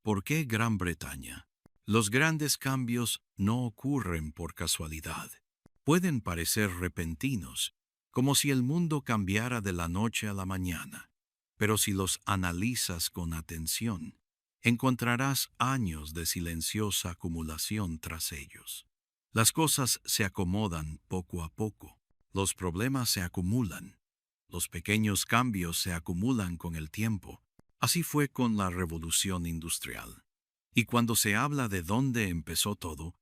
¿Por qué Gran Bretaña? Los grandes cambios no ocurren por casualidad. Pueden parecer repentinos, como si el mundo cambiara de la noche a la mañana, pero si los analizas con atención, encontrarás años de silenciosa acumulación tras ellos. Las cosas se acomodan poco a poco, los problemas se acumulan, los pequeños cambios se acumulan con el tiempo. Así fue con la revolución industrial. Y cuando se habla de dónde empezó todo,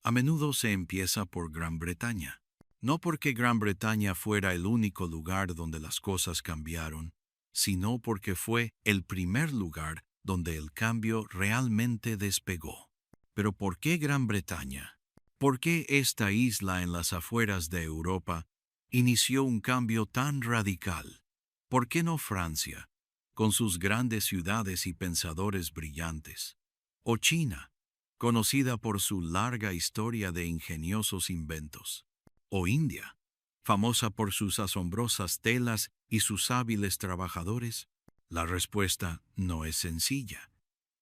a menudo se empieza por Gran Bretaña. No porque Gran Bretaña fuera el único lugar donde las cosas cambiaron, sino porque fue el primer lugar donde el cambio realmente despegó. Pero ¿por qué Gran Bretaña? ¿Por qué esta isla en las afueras de Europa inició un cambio tan radical? ¿Por qué no Francia, con sus grandes ciudades y pensadores brillantes? ¿O China, conocida por su larga historia de ingeniosos inventos? ¿O India, famosa por sus asombrosas telas y sus hábiles trabajadores? La respuesta no es sencilla.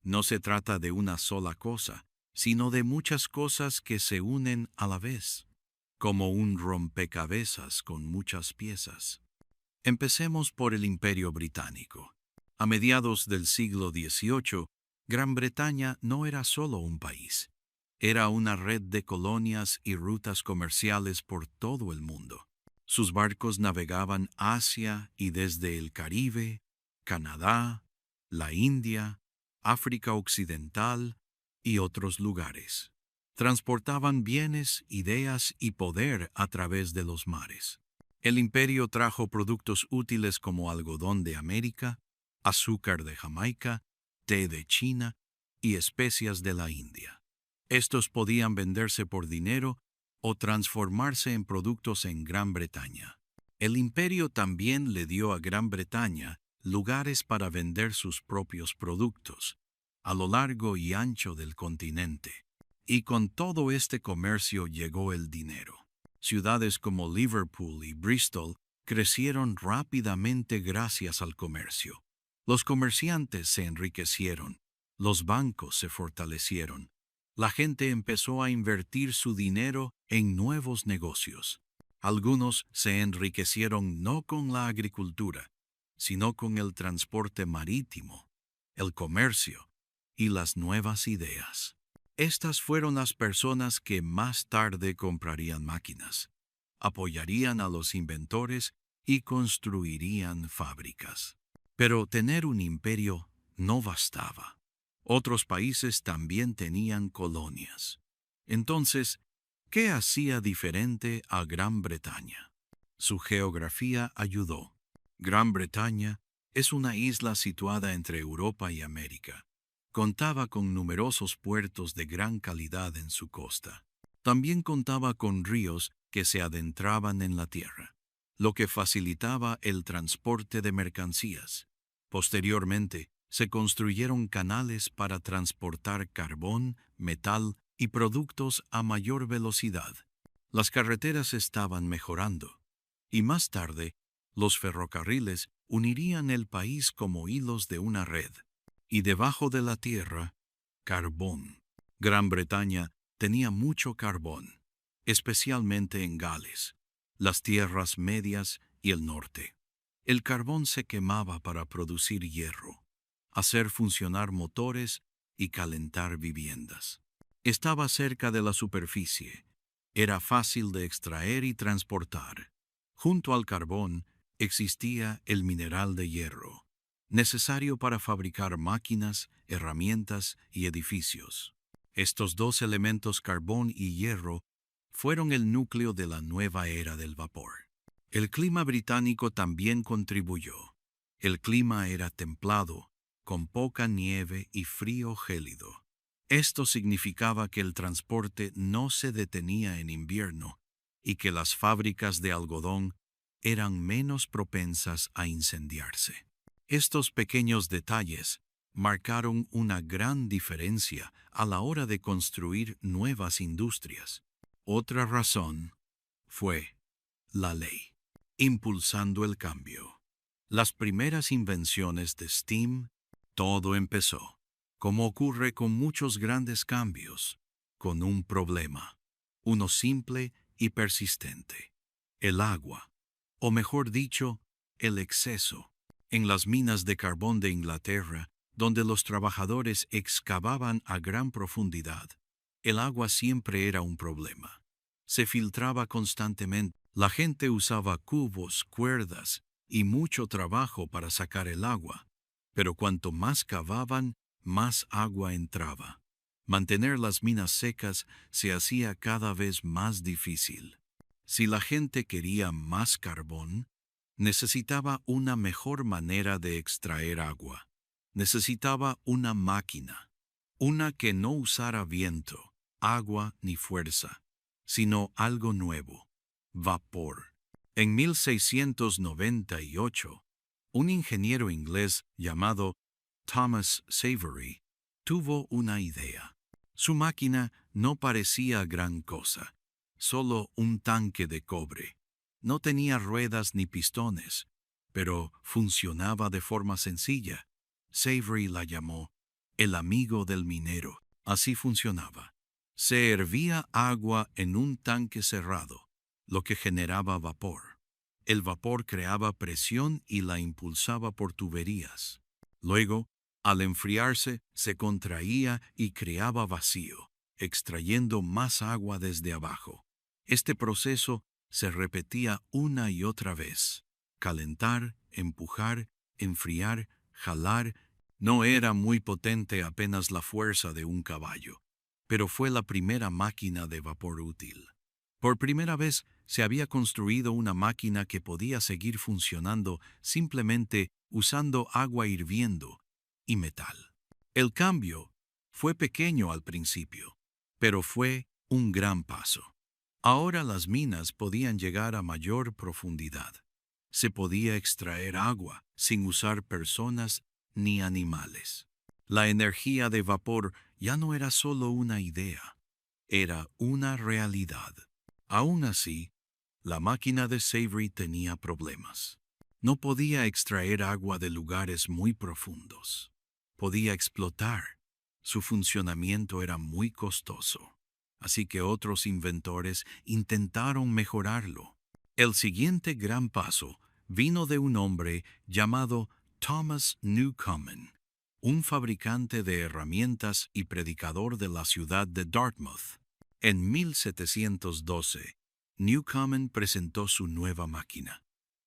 No se trata de una sola cosa, sino de muchas cosas que se unen a la vez, como un rompecabezas con muchas piezas. Empecemos por el Imperio Británico. A mediados del siglo XVIII, Gran Bretaña no era solo un país. Era una red de colonias y rutas comerciales por todo el mundo. Sus barcos navegaban hacia y desde el Caribe, Canadá, la India, África Occidental y otros lugares. Transportaban bienes, ideas y poder a través de los mares. El imperio trajo productos útiles como algodón de América, azúcar de Jamaica, té de China y especias de la India. Estos podían venderse por dinero o transformarse en productos en Gran Bretaña. El imperio también le dio a Gran Bretaña lugares para vender sus propios productos, a lo largo y ancho del continente. Y con todo este comercio llegó el dinero. Ciudades como Liverpool y Bristol crecieron rápidamente gracias al comercio. Los comerciantes se enriquecieron, los bancos se fortalecieron, la gente empezó a invertir su dinero en nuevos negocios. Algunos se enriquecieron no con la agricultura, sino con el transporte marítimo, el comercio y las nuevas ideas. Estas fueron las personas que más tarde comprarían máquinas, apoyarían a los inventores y construirían fábricas. Pero tener un imperio no bastaba. Otros países también tenían colonias. Entonces, ¿qué hacía diferente a Gran Bretaña? Su geografía ayudó. Gran Bretaña es una isla situada entre Europa y América. Contaba con numerosos puertos de gran calidad en su costa. También contaba con ríos que se adentraban en la tierra, lo que facilitaba el transporte de mercancías. Posteriormente, se construyeron canales para transportar carbón, metal y productos a mayor velocidad. Las carreteras estaban mejorando, y más tarde, los ferrocarriles unirían el país como hilos de una red. Y debajo de la tierra, carbón. Gran Bretaña tenía mucho carbón, especialmente en Gales, las tierras medias y el norte. El carbón se quemaba para producir hierro, hacer funcionar motores y calentar viviendas. Estaba cerca de la superficie, era fácil de extraer y transportar. Junto al carbón existía el mineral de hierro, necesario para fabricar máquinas, herramientas y edificios. Estos dos elementos, carbón y hierro, fueron el núcleo de la nueva era del vapor. El clima británico también contribuyó. El clima era templado, con poca nieve y frío gélido. Esto significaba que el transporte no se detenía en invierno y que las fábricas de algodón eran menos propensas a incendiarse. Estos pequeños detalles marcaron una gran diferencia a la hora de construir nuevas industrias. Otra razón fue la ley, impulsando el cambio. Las primeras invenciones de steam, todo empezó. como ocurre con muchos grandes cambios, con un problema, uno simple y persistente: el agua, o mejor dicho, el exceso. En las minas de carbón de Inglaterra, donde los trabajadores excavaban a gran profundidad, el agua siempre era un problema. Se filtraba constantemente. La gente usaba cubos, cuerdas y mucho trabajo para sacar el agua, pero cuanto más cavaban, más agua entraba. Mantener las minas secas se hacía cada vez más difícil. Si la gente quería más carbón, necesitaba una mejor manera de extraer agua. Necesitaba una máquina, una que no usara viento, agua ni fuerza, sino algo nuevo: vapor. En 1698, un ingeniero inglés llamado Thomas Savery tuvo una idea. Su máquina no parecía gran cosa, solo un tanque de cobre. No tenía ruedas ni pistones, pero funcionaba de forma sencilla. Savery la llamó el amigo del minero. Así funcionaba. Se hervía agua en un tanque cerrado, lo que generaba vapor. El vapor creaba presión y la impulsaba por tuberías. Luego, al enfriarse, se contraía y creaba vacío, extrayendo más agua desde abajo. Este proceso se repetía una y otra vez: calentar, empujar, enfriar, jalar. No era muy potente, apenas la fuerza de un caballo, pero fue la primera máquina de vapor útil. Por primera vez se había construido una máquina que podía seguir funcionando simplemente usando agua hirviendo y metal. El cambio fue pequeño al principio, pero fue un gran paso. Ahora las minas podían llegar a mayor profundidad. Se podía extraer agua sin usar personas ni animales. La energía de vapor ya no era solo una idea, era una realidad. Aún así, la máquina de Savery tenía problemas. No podía extraer agua de lugares muy profundos. Podía explotar. Su funcionamiento era muy costoso. Así que otros inventores intentaron mejorarlo. El siguiente gran paso vino de un hombre llamado Thomas Newcomen, un fabricante de herramientas y predicador de la ciudad de Dartmouth. En 1712, Newcomen presentó su nueva máquina,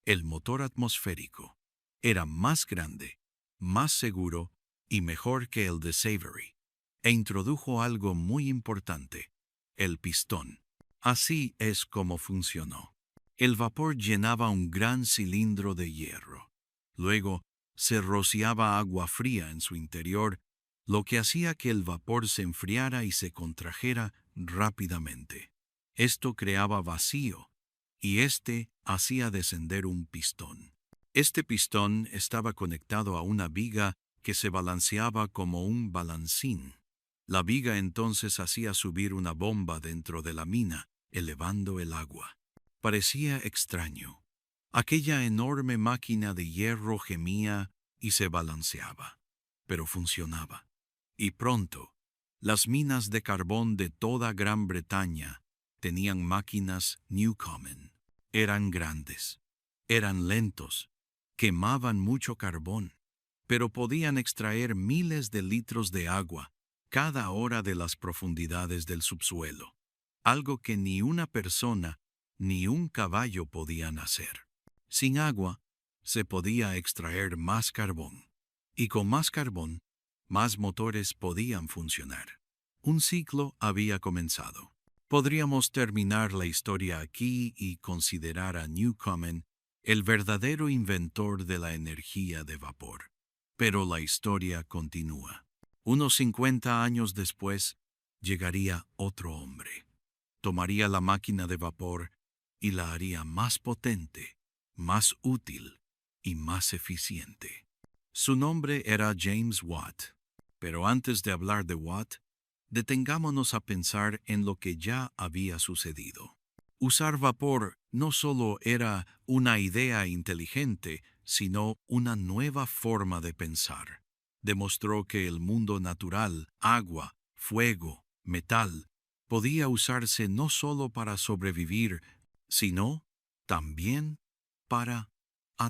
el motor atmosférico. Era más grande, más seguro y mejor que el de Savery, e introdujo algo muy importante: el pistón. Así es como funcionó. El vapor llenaba un gran cilindro de hierro. Luego, se rociaba agua fría en su interior, lo que hacía que el vapor se enfriara y se contrajera rápidamente. Esto creaba vacío, y este hacía descender un pistón. Este pistón estaba conectado a una viga que se balanceaba como un balancín. La viga entonces hacía subir una bomba dentro de la mina, elevando el agua. Parecía extraño. Aquella enorme máquina de hierro gemía y se balanceaba, pero funcionaba. Y pronto, las minas de carbón de toda Gran Bretaña tenían máquinas Newcomen. Eran grandes, eran lentos, quemaban mucho carbón, pero podían extraer miles de litros de agua cada hora de las profundidades del subsuelo, algo que ni una persona ni un caballo podían hacer. Sin agua, se podía extraer más carbón, y con más carbón, más motores podían funcionar. Un ciclo había comenzado. Podríamos terminar la historia aquí y considerar a Newcomen el verdadero inventor de la energía de vapor. Pero la historia continúa. Unos 50 años después, llegaría otro hombre. Tomaría la máquina de vapor y la haría más potente, más útil y más eficiente. Su nombre era James Watt. Pero antes de hablar de Watt, detengámonos a pensar en lo que ya había sucedido. Usar vapor no solo era una idea inteligente, sino una nueva forma de pensar. Demostró que el mundo natural, agua, fuego, metal, podía usarse no solo para sobrevivir, sino también para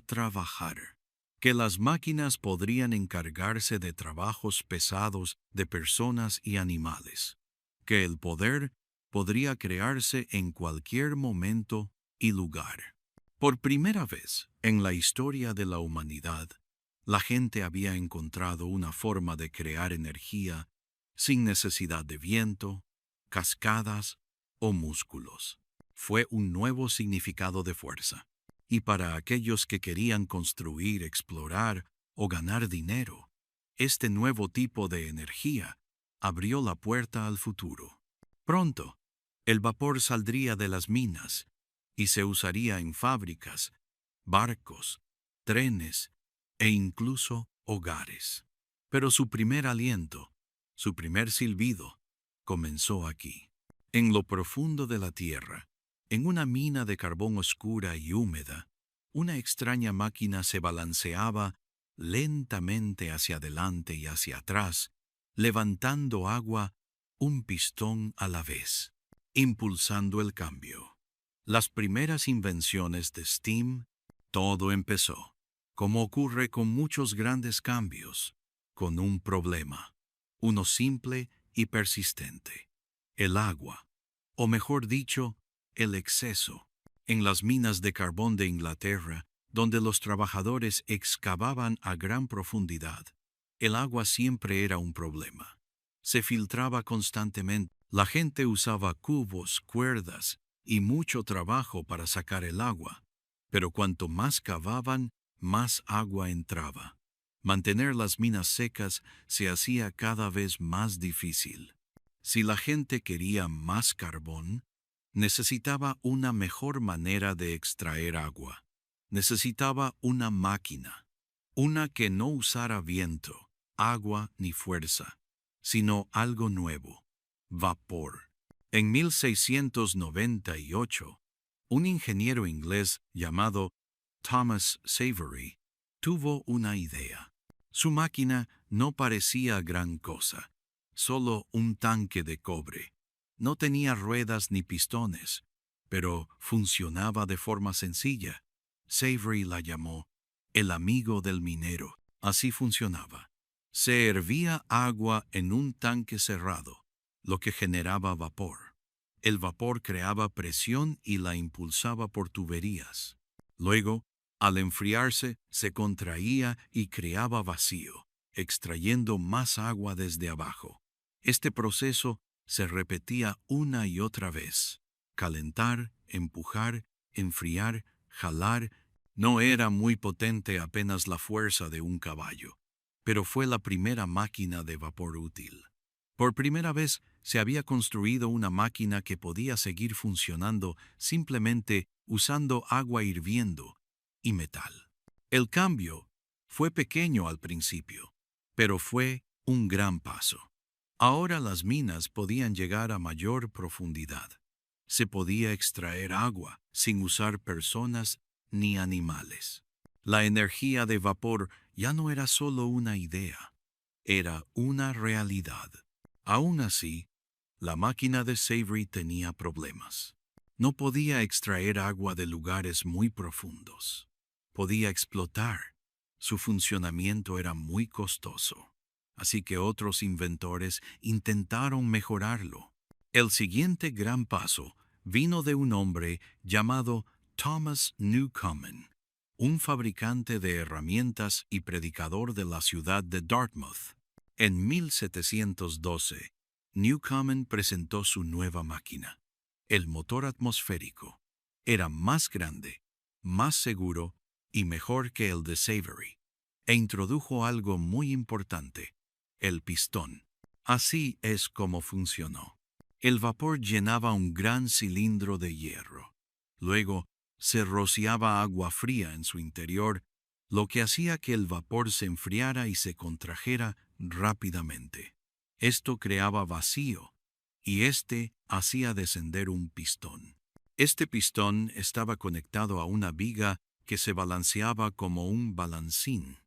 trabajar. Que las máquinas podrían encargarse de trabajos pesados de personas y animales. Que el poder podría crearse en cualquier momento y lugar. Por primera vez en la historia de la humanidad, la gente había encontrado una forma de crear energía sin necesidad de viento, cascadas o músculos. Fue un nuevo significado de fuerza. Y para aquellos que querían construir, explorar o ganar dinero, este nuevo tipo de energía abrió la puerta al futuro. Pronto, el vapor saldría de las minas y se usaría en fábricas, barcos, trenes e incluso hogares. Pero su primer aliento, su primer silbido, comenzó aquí, en lo profundo de la tierra. En una mina de carbón oscura y húmeda, una extraña máquina se balanceaba lentamente hacia adelante y hacia atrás, levantando agua un pistón a la vez, impulsando el cambio. Las primeras invenciones de Steam, todo empezó, como ocurre con muchos grandes cambios, con un problema, uno simple y persistente: el agua, o mejor dicho, el exceso. En las minas de carbón de Inglaterra, donde los trabajadores excavaban a gran profundidad, el agua siempre era un problema. Se filtraba constantemente. La gente usaba cubos, cuerdas y mucho trabajo para sacar el agua, pero cuanto más cavaban, más agua entraba. Mantener las minas secas se hacía cada vez más difícil. Si la gente quería más carbón, necesitaba una mejor manera de extraer agua. Necesitaba una máquina, una que no usara viento, agua ni fuerza, sino algo nuevo: vapor. En 1698, un ingeniero inglés llamado Thomas Savery tuvo una idea. Su máquina no parecía gran cosa, solo un tanque de cobre. No tenía ruedas ni pistones, pero funcionaba de forma sencilla. Savery la llamó el amigo del minero. Así funcionaba. Se hervía agua en un tanque cerrado, lo que generaba vapor. El vapor creaba presión y la impulsaba por tuberías. Luego, al enfriarse, se contraía y creaba vacío, extrayendo más agua desde abajo. Este proceso se repetía una y otra vez. Calentar, empujar, enfriar, jalar. No era muy potente, apenas la fuerza de un caballo, pero fue la primera máquina de vapor útil. Por primera vez se había construido una máquina que podía seguir funcionando simplemente usando agua hirviendo y metal. El cambio fue pequeño al principio, pero fue un gran paso. Ahora las minas podían llegar a mayor profundidad. Se podía extraer agua sin usar personas ni animales. La energía de vapor ya no era solo una idea, era una realidad. Aún así, la máquina de Savery tenía problemas. No podía extraer agua de lugares muy profundos. Podía explotar. Su funcionamiento era muy costoso. Así que otros inventores intentaron mejorarlo. El siguiente gran paso vino de un hombre llamado Thomas Newcomen, un fabricante de herramientas y predicador de la ciudad de Dartmouth. En 1712, Newcomen presentó su nueva máquina, el motor atmosférico. Era más grande, más seguro y mejor que el de Savery, e introdujo algo muy importante: el pistón. Así es como funcionó. El vapor llenaba un gran cilindro de hierro. Luego, se rociaba agua fría en su interior, lo que hacía que el vapor se enfriara y se contrajera rápidamente. Esto creaba vacío, y este hacía descender un pistón. Este pistón estaba conectado a una viga que se balanceaba como un balancín.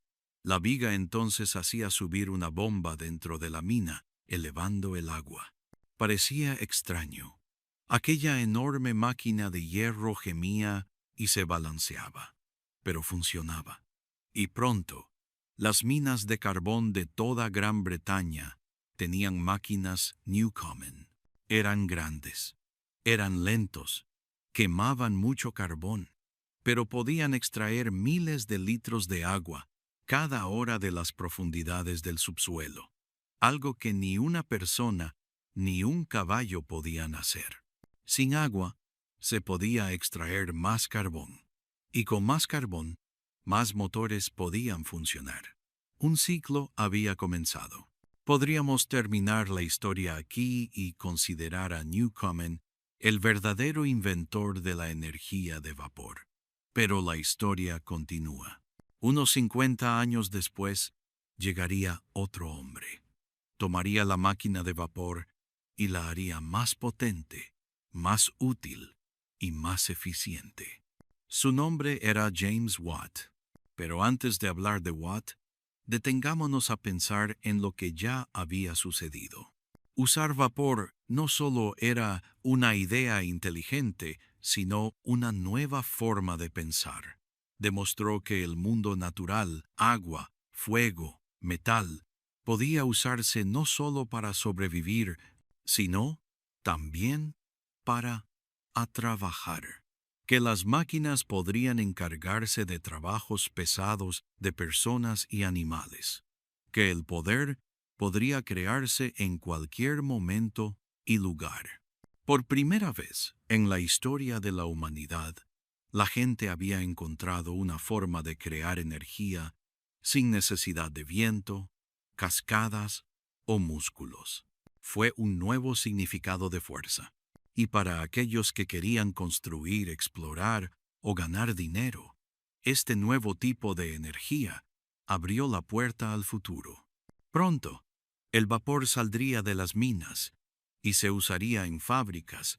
La viga entonces hacía subir una bomba dentro de la mina, elevando el agua. Parecía extraño. Aquella enorme máquina de hierro gemía y se balanceaba, pero funcionaba. Y pronto, las minas de carbón de toda Gran Bretaña tenían máquinas Newcomen. Eran grandes, eran lentos, quemaban mucho carbón, pero podían extraer miles de litros de agua cada hora de las profundidades del subsuelo, algo que ni una persona ni un caballo podían hacer. Sin agua, se podía extraer más carbón, y con más carbón, más motores podían funcionar. Un ciclo había comenzado. Podríamos terminar la historia aquí y considerar a Newcomen el verdadero inventor de la energía de vapor. Pero la historia continúa. Unos 50 años después, llegaría otro hombre. Tomaría la máquina de vapor y la haría más potente, más útil y más eficiente. Su nombre era James Watt. Pero antes de hablar de Watt, detengámonos a pensar en lo que ya había sucedido. Usar vapor no solo era una idea inteligente, sino una nueva forma de pensar. Demostró que el mundo natural, agua, fuego, metal, podía usarse no solo para sobrevivir, sino también para trabajar. Que las máquinas podrían encargarse de trabajos pesados de personas y animales. Que el poder podría crearse en cualquier momento y lugar. Por primera vez en la historia de la humanidad, la gente había encontrado una forma de crear energía sin necesidad de viento, cascadas o músculos. Fue un nuevo significado de fuerza. Y para aquellos que querían construir, explorar o ganar dinero, este nuevo tipo de energía abrió la puerta al futuro. Pronto, el vapor saldría de las minas y se usaría en fábricas,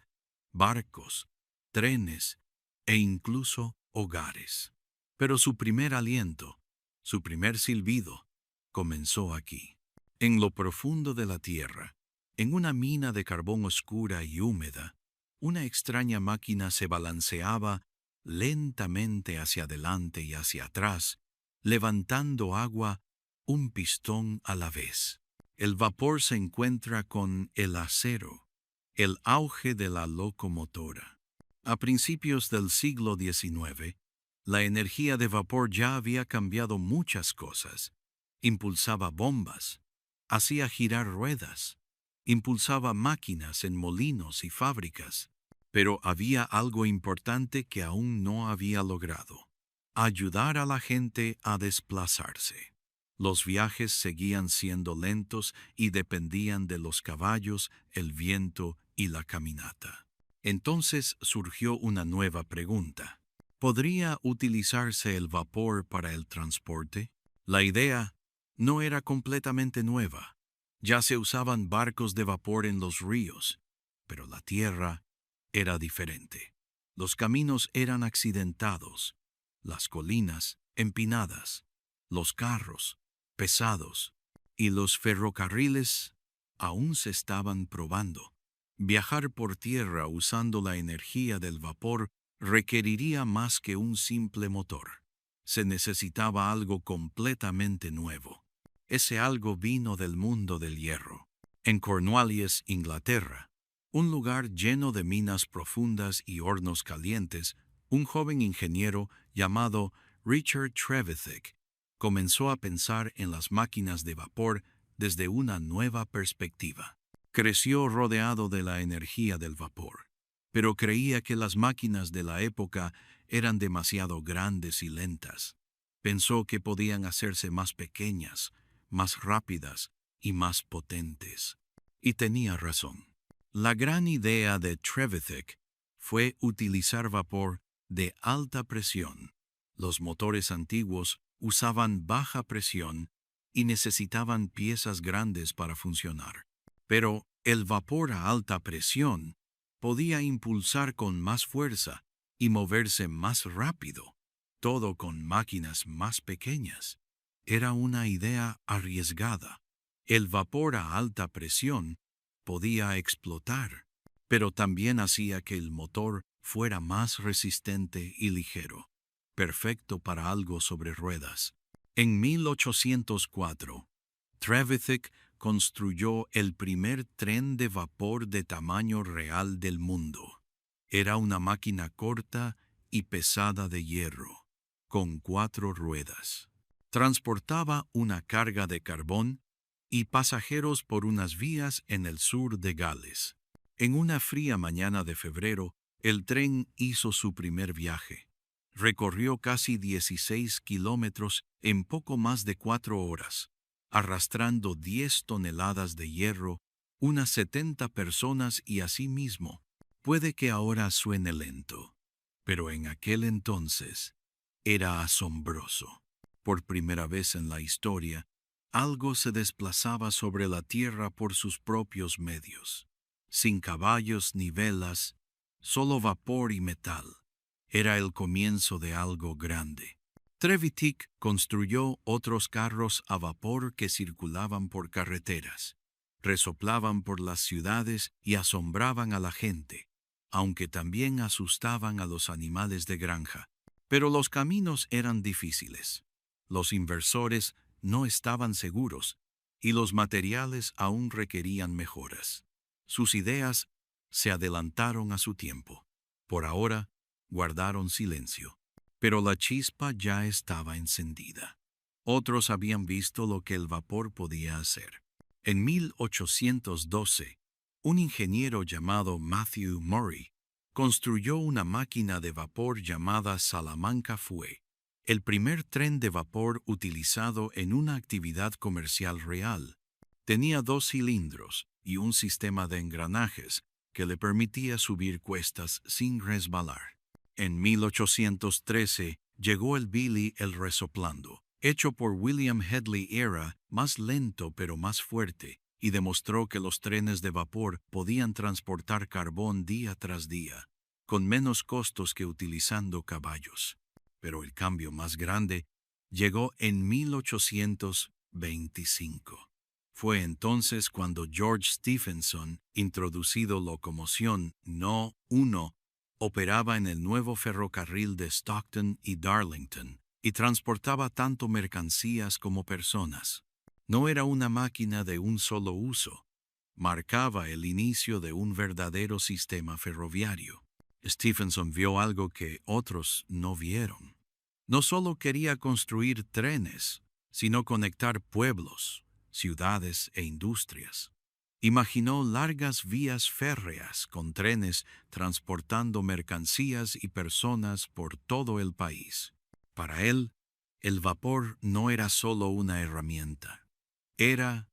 barcos, trenes e incluso hogares. Pero su primer aliento, su primer silbido, comenzó aquí, en lo profundo de la tierra. En una mina de carbón oscura y húmeda, una extraña máquina se balanceaba lentamente hacia adelante y hacia atrás, levantando agua un pistón a la vez. El vapor se encuentra con el acero, el auge de la locomotora. A principios del siglo XIX, la energía de vapor ya había cambiado muchas cosas. Impulsaba bombas, hacía girar ruedas, impulsaba máquinas en molinos y fábricas, pero había algo importante que aún no había logrado: ayudar a la gente a desplazarse. Los viajes seguían siendo lentos y dependían de los caballos, el viento y la caminata. Entonces surgió una nueva pregunta. ¿Podría utilizarse el vapor para el transporte? La idea no era completamente nueva. Ya se usaban barcos de vapor en los ríos, pero la tierra era diferente. Los caminos eran accidentados, las colinas empinadas, los carros pesados y los ferrocarriles aún se estaban probando. Viajar por tierra usando la energía del vapor requeriría más que un simple motor. Se necesitaba algo completamente nuevo. Ese algo vino del mundo del hierro. En Cornwallis, Inglaterra, un lugar lleno de minas profundas y hornos calientes, un joven ingeniero llamado Richard Trevithick comenzó a pensar en las máquinas de vapor desde una nueva perspectiva. Creció rodeado de la energía del vapor, pero creía que las máquinas de la época eran demasiado grandes y lentas. Pensó que podían hacerse más pequeñas, más rápidas y más potentes. Y tenía razón. La gran idea de Trevithick fue utilizar vapor de alta presión. Los motores antiguos usaban baja presión y necesitaban piezas grandes para funcionar. Pero el vapor a alta presión podía impulsar con más fuerza y moverse más rápido, todo con máquinas más pequeñas. Era una idea arriesgada. El vapor a alta presión podía explotar, pero también hacía que el motor fuera más resistente y ligero, perfecto para algo sobre ruedas. En 1804, Trevithick construyó el primer tren de vapor de tamaño real del mundo. Era una máquina corta y pesada de hierro, con 4 ruedas. Transportaba una carga de carbón y pasajeros por unas vías en el sur de Gales. En una fría mañana de febrero, el tren hizo su primer viaje. Recorrió casi 16 kilómetros en poco más de 4 horas, arrastrando 10 toneladas de hierro, unas 70 personas y asimismo. Puede que ahora suene lento, pero en aquel entonces era asombroso. Por primera vez en la historia, algo se desplazaba sobre la tierra por sus propios medios. Sin caballos ni velas, solo vapor y metal. Era el comienzo de algo grande. Trevithick construyó otros carros a vapor que circulaban por carreteras, resoplaban por las ciudades y asombraban a la gente, aunque también asustaban a los animales de granja. Pero los caminos eran difíciles. Los inversores no estaban seguros y los materiales aún requerían mejoras. Sus ideas se adelantaron a su tiempo. Por ahora, guardaron silencio. Pero la chispa ya estaba encendida. Otros habían visto lo que el vapor podía hacer. En 1812, un ingeniero llamado Matthew Murray construyó una máquina de vapor llamada Salamanca Fue, el primer tren de vapor utilizado en una actividad comercial real. Tenía 2 cilindros y un sistema de engranajes que le permitía subir cuestas sin resbalar. En 1813 llegó el Billy el resoplando, hecho por William Hedley Era, más lento pero más fuerte, y demostró que los trenes de vapor podían transportar carbón día tras día, con menos costos que utilizando caballos. Pero el cambio más grande llegó en 1825. Fue entonces cuando George Stephenson, introducido locomoción No. 1, operaba en el nuevo ferrocarril de Stockton y Darlington, y transportaba tanto mercancías como personas. No era una máquina de un solo uso. Marcaba el inicio de un verdadero sistema ferroviario. Stephenson vio algo que otros no vieron. No solo quería construir trenes, sino conectar pueblos, ciudades e industrias. Imaginó largas vías férreas con trenes transportando mercancías y personas por todo el país. Para él, el vapor no era solo una herramienta, era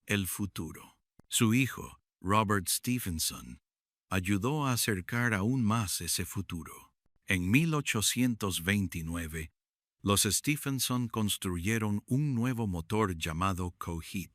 el futuro. Su hijo, Robert Stephenson, ayudó a acercar aún más ese futuro. En 1829, los Stephenson construyeron un nuevo motor llamado Coheed.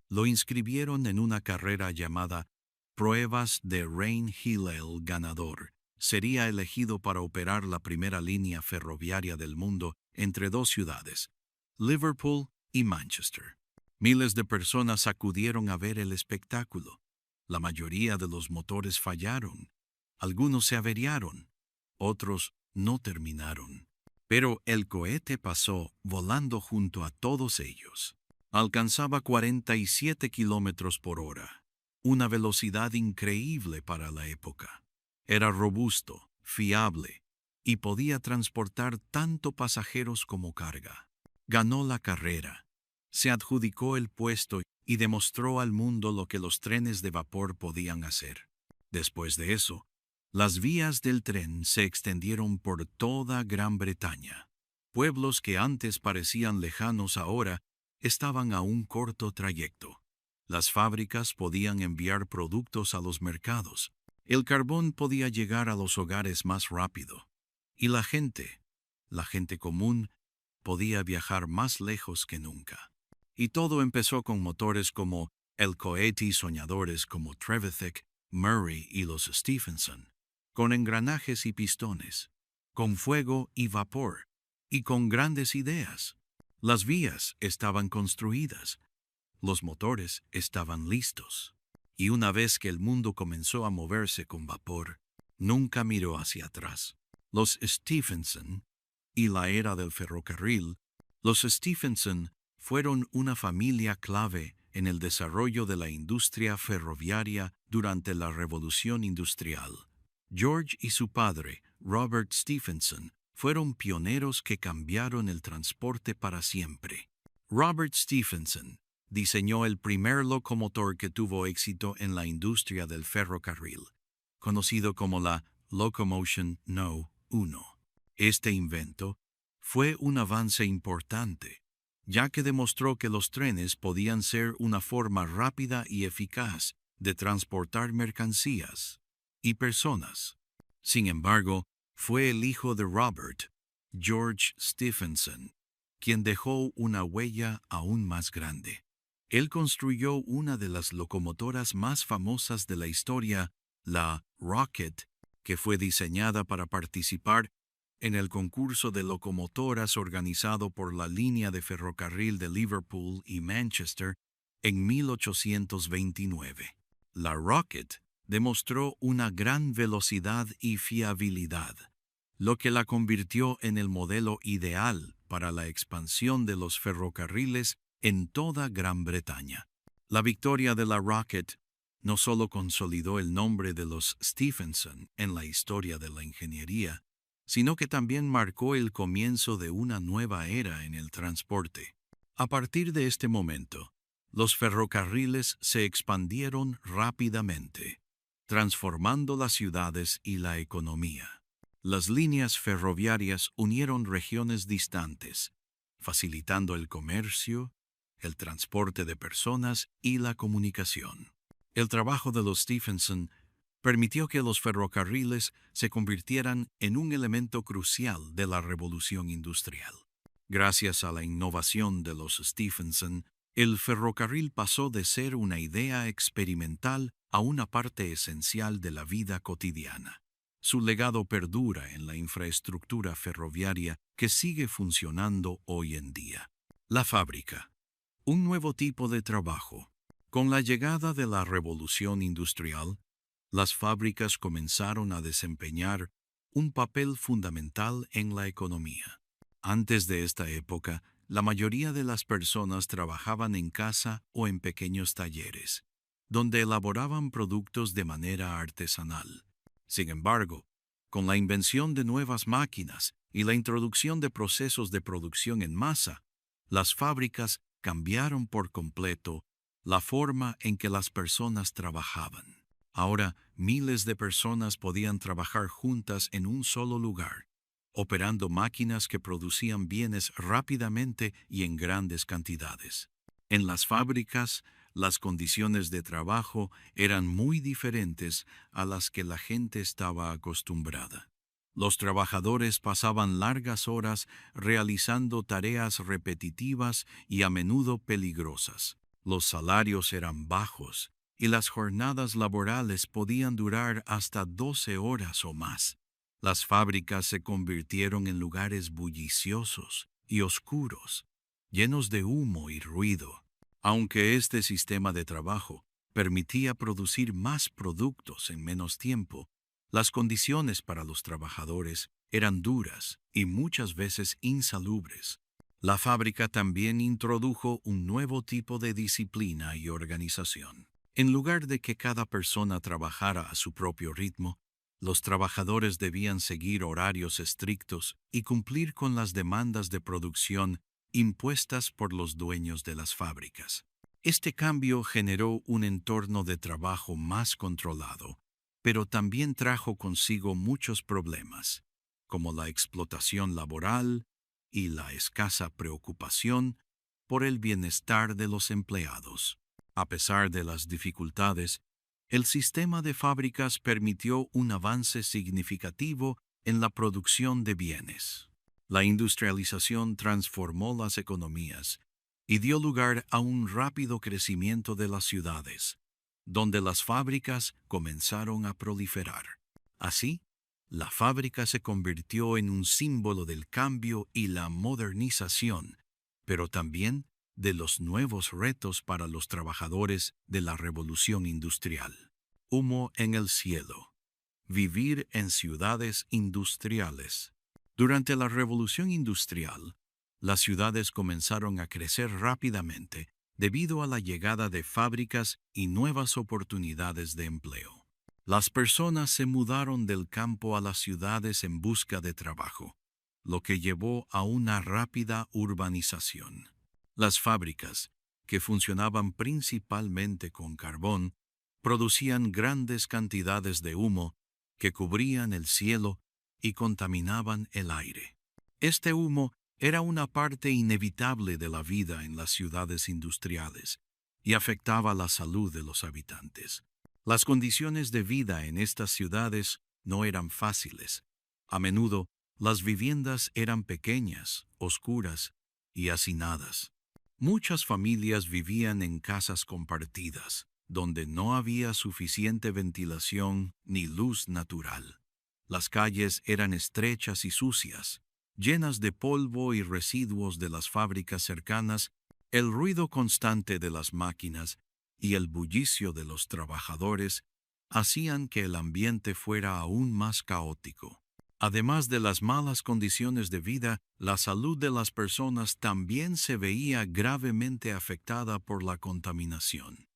Lo inscribieron en una carrera llamada Pruebas de Rain Hillel Ganador. Sería elegido para operar la primera línea ferroviaria del mundo entre 2 ciudades, Liverpool y Manchester. Miles de personas acudieron a ver el espectáculo. La mayoría de los motores fallaron. Algunos se averiaron. Otros no terminaron. Pero el cohete pasó volando junto a todos ellos. Alcanzaba 47 kilómetros por hora, una velocidad increíble para la época. Era robusto, fiable, y podía transportar tanto pasajeros como carga. Ganó la carrera, se adjudicó el puesto y demostró al mundo lo que los trenes de vapor podían hacer. Después de eso, las vías del tren se extendieron por toda Gran Bretaña. Pueblos que antes parecían lejanos ahora estaban a un corto trayecto. Las fábricas podían enviar productos a los mercados. El carbón podía llegar a los hogares más rápido. Y la gente común, podía viajar más lejos que nunca. Y todo empezó con motores como el cohete y soñadores como Trevithick, Murray y los Stephenson, con engranajes y pistones, con fuego y vapor, y con grandes ideas. Las vías estaban construidas, los motores estaban listos. Y una vez que el mundo comenzó a moverse con vapor, nunca miró hacia atrás. Los Stephenson y la era del ferrocarril. Los Stephenson fueron una familia clave en el desarrollo de la industria ferroviaria durante la Revolución Industrial. George y su padre, Robert Stephenson, fueron pioneros que cambiaron el transporte para siempre. Robert Stephenson diseñó el primer locomotor que tuvo éxito en la industria del ferrocarril, conocido como la Locomotion No. 1. Este invento fue un avance importante, ya que demostró que los trenes podían ser una forma rápida y eficaz de transportar mercancías y personas. Sin embargo, fue el hijo de Robert, George Stephenson, quien dejó una huella aún más grande. Él construyó una de las locomotoras más famosas de la historia, la Rocket, que fue diseñada para participar en el concurso de locomotoras organizado por la línea de ferrocarril de Liverpool y Manchester en 1829. La Rocket demostró una gran velocidad y fiabilidad, lo que la convirtió en el modelo ideal para la expansión de los ferrocarriles en toda Gran Bretaña. La victoria de la Rocket no solo consolidó el nombre de los Stephenson en la historia de la ingeniería, sino que también marcó el comienzo de una nueva era en el transporte. A partir de este momento, los ferrocarriles se expandieron rápidamente, transformando las ciudades y la economía. Las líneas ferroviarias unieron regiones distantes, facilitando el comercio, el transporte de personas y la comunicación. El trabajo de los Stephenson permitió que los ferrocarriles se convirtieran en un elemento crucial de la revolución industrial. Gracias a la innovación de los Stephenson, el ferrocarril pasó de ser una idea experimental a una parte esencial de la vida cotidiana. Su legado perdura en la infraestructura ferroviaria que sigue funcionando hoy en día. La fábrica. Un nuevo tipo de trabajo. Con la llegada de la revolución industrial, las fábricas comenzaron a desempeñar un papel fundamental en la economía. Antes de esta época, la mayoría de las personas trabajaban en casa o en pequeños talleres, donde elaboraban productos de manera artesanal. Sin embargo, con la invención de nuevas máquinas y la introducción de procesos de producción en masa, las fábricas cambiaron por completo la forma en que las personas trabajaban. Ahora, miles de personas podían trabajar juntas en un solo lugar, operando máquinas que producían bienes rápidamente y en grandes cantidades. En las fábricas, las condiciones de trabajo eran muy diferentes a las que la gente estaba acostumbrada. Los trabajadores pasaban largas horas realizando tareas repetitivas y a menudo peligrosas. Los salarios eran bajos y las jornadas laborales podían durar hasta 12 horas o más. Las fábricas se convirtieron en lugares bulliciosos y oscuros, llenos de humo y ruido. Aunque este sistema de trabajo permitía producir más productos en menos tiempo, las condiciones para los trabajadores eran duras y muchas veces insalubres. La fábrica también introdujo un nuevo tipo de disciplina y organización. En lugar de que cada persona trabajara a su propio ritmo, los trabajadores debían seguir horarios estrictos y cumplir con las demandas de producción impuestas por los dueños de las fábricas. Este cambio generó un entorno de trabajo más controlado, pero también trajo consigo muchos problemas, como la explotación laboral y la escasa preocupación por el bienestar de los empleados. A pesar de las dificultades, el sistema de fábricas permitió un avance significativo en la producción de bienes. La industrialización transformó las economías y dio lugar a un rápido crecimiento de las ciudades, donde las fábricas comenzaron a proliferar. Así, la fábrica se convirtió en un símbolo del cambio y la modernización, pero también de los nuevos retos para los trabajadores de la revolución industrial. Humo en el cielo. Vivir en ciudades industriales. Durante la revolución industrial, las ciudades comenzaron a crecer rápidamente debido a la llegada de fábricas y nuevas oportunidades de empleo. Las personas se mudaron del campo a las ciudades en busca de trabajo, lo que llevó a una rápida urbanización. Las fábricas, que funcionaban principalmente con carbón, producían grandes cantidades de humo que cubrían el cielo y contaminaban el aire. Este humo era una parte inevitable de la vida en las ciudades industriales y afectaba la salud de los habitantes. Las condiciones de vida en estas ciudades no eran fáciles. A menudo, las viviendas eran pequeñas, oscuras y hacinadas. Muchas familias vivían en casas compartidas, donde no había suficiente ventilación ni luz natural. Las calles eran estrechas y sucias, llenas de polvo y residuos de las fábricas cercanas. El ruido constante de las máquinas y el bullicio de los trabajadores hacían que el ambiente fuera aún más caótico. Además de las malas condiciones de vida, la salud de las personas también se veía gravemente afectada por la contaminación.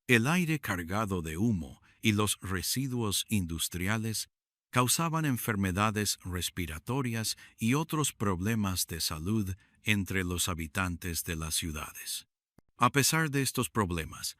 El aire cargado de humo y los residuos industriales causaban enfermedades respiratorias y otros problemas de salud entre los habitantes de las ciudades. A pesar de estos problemas,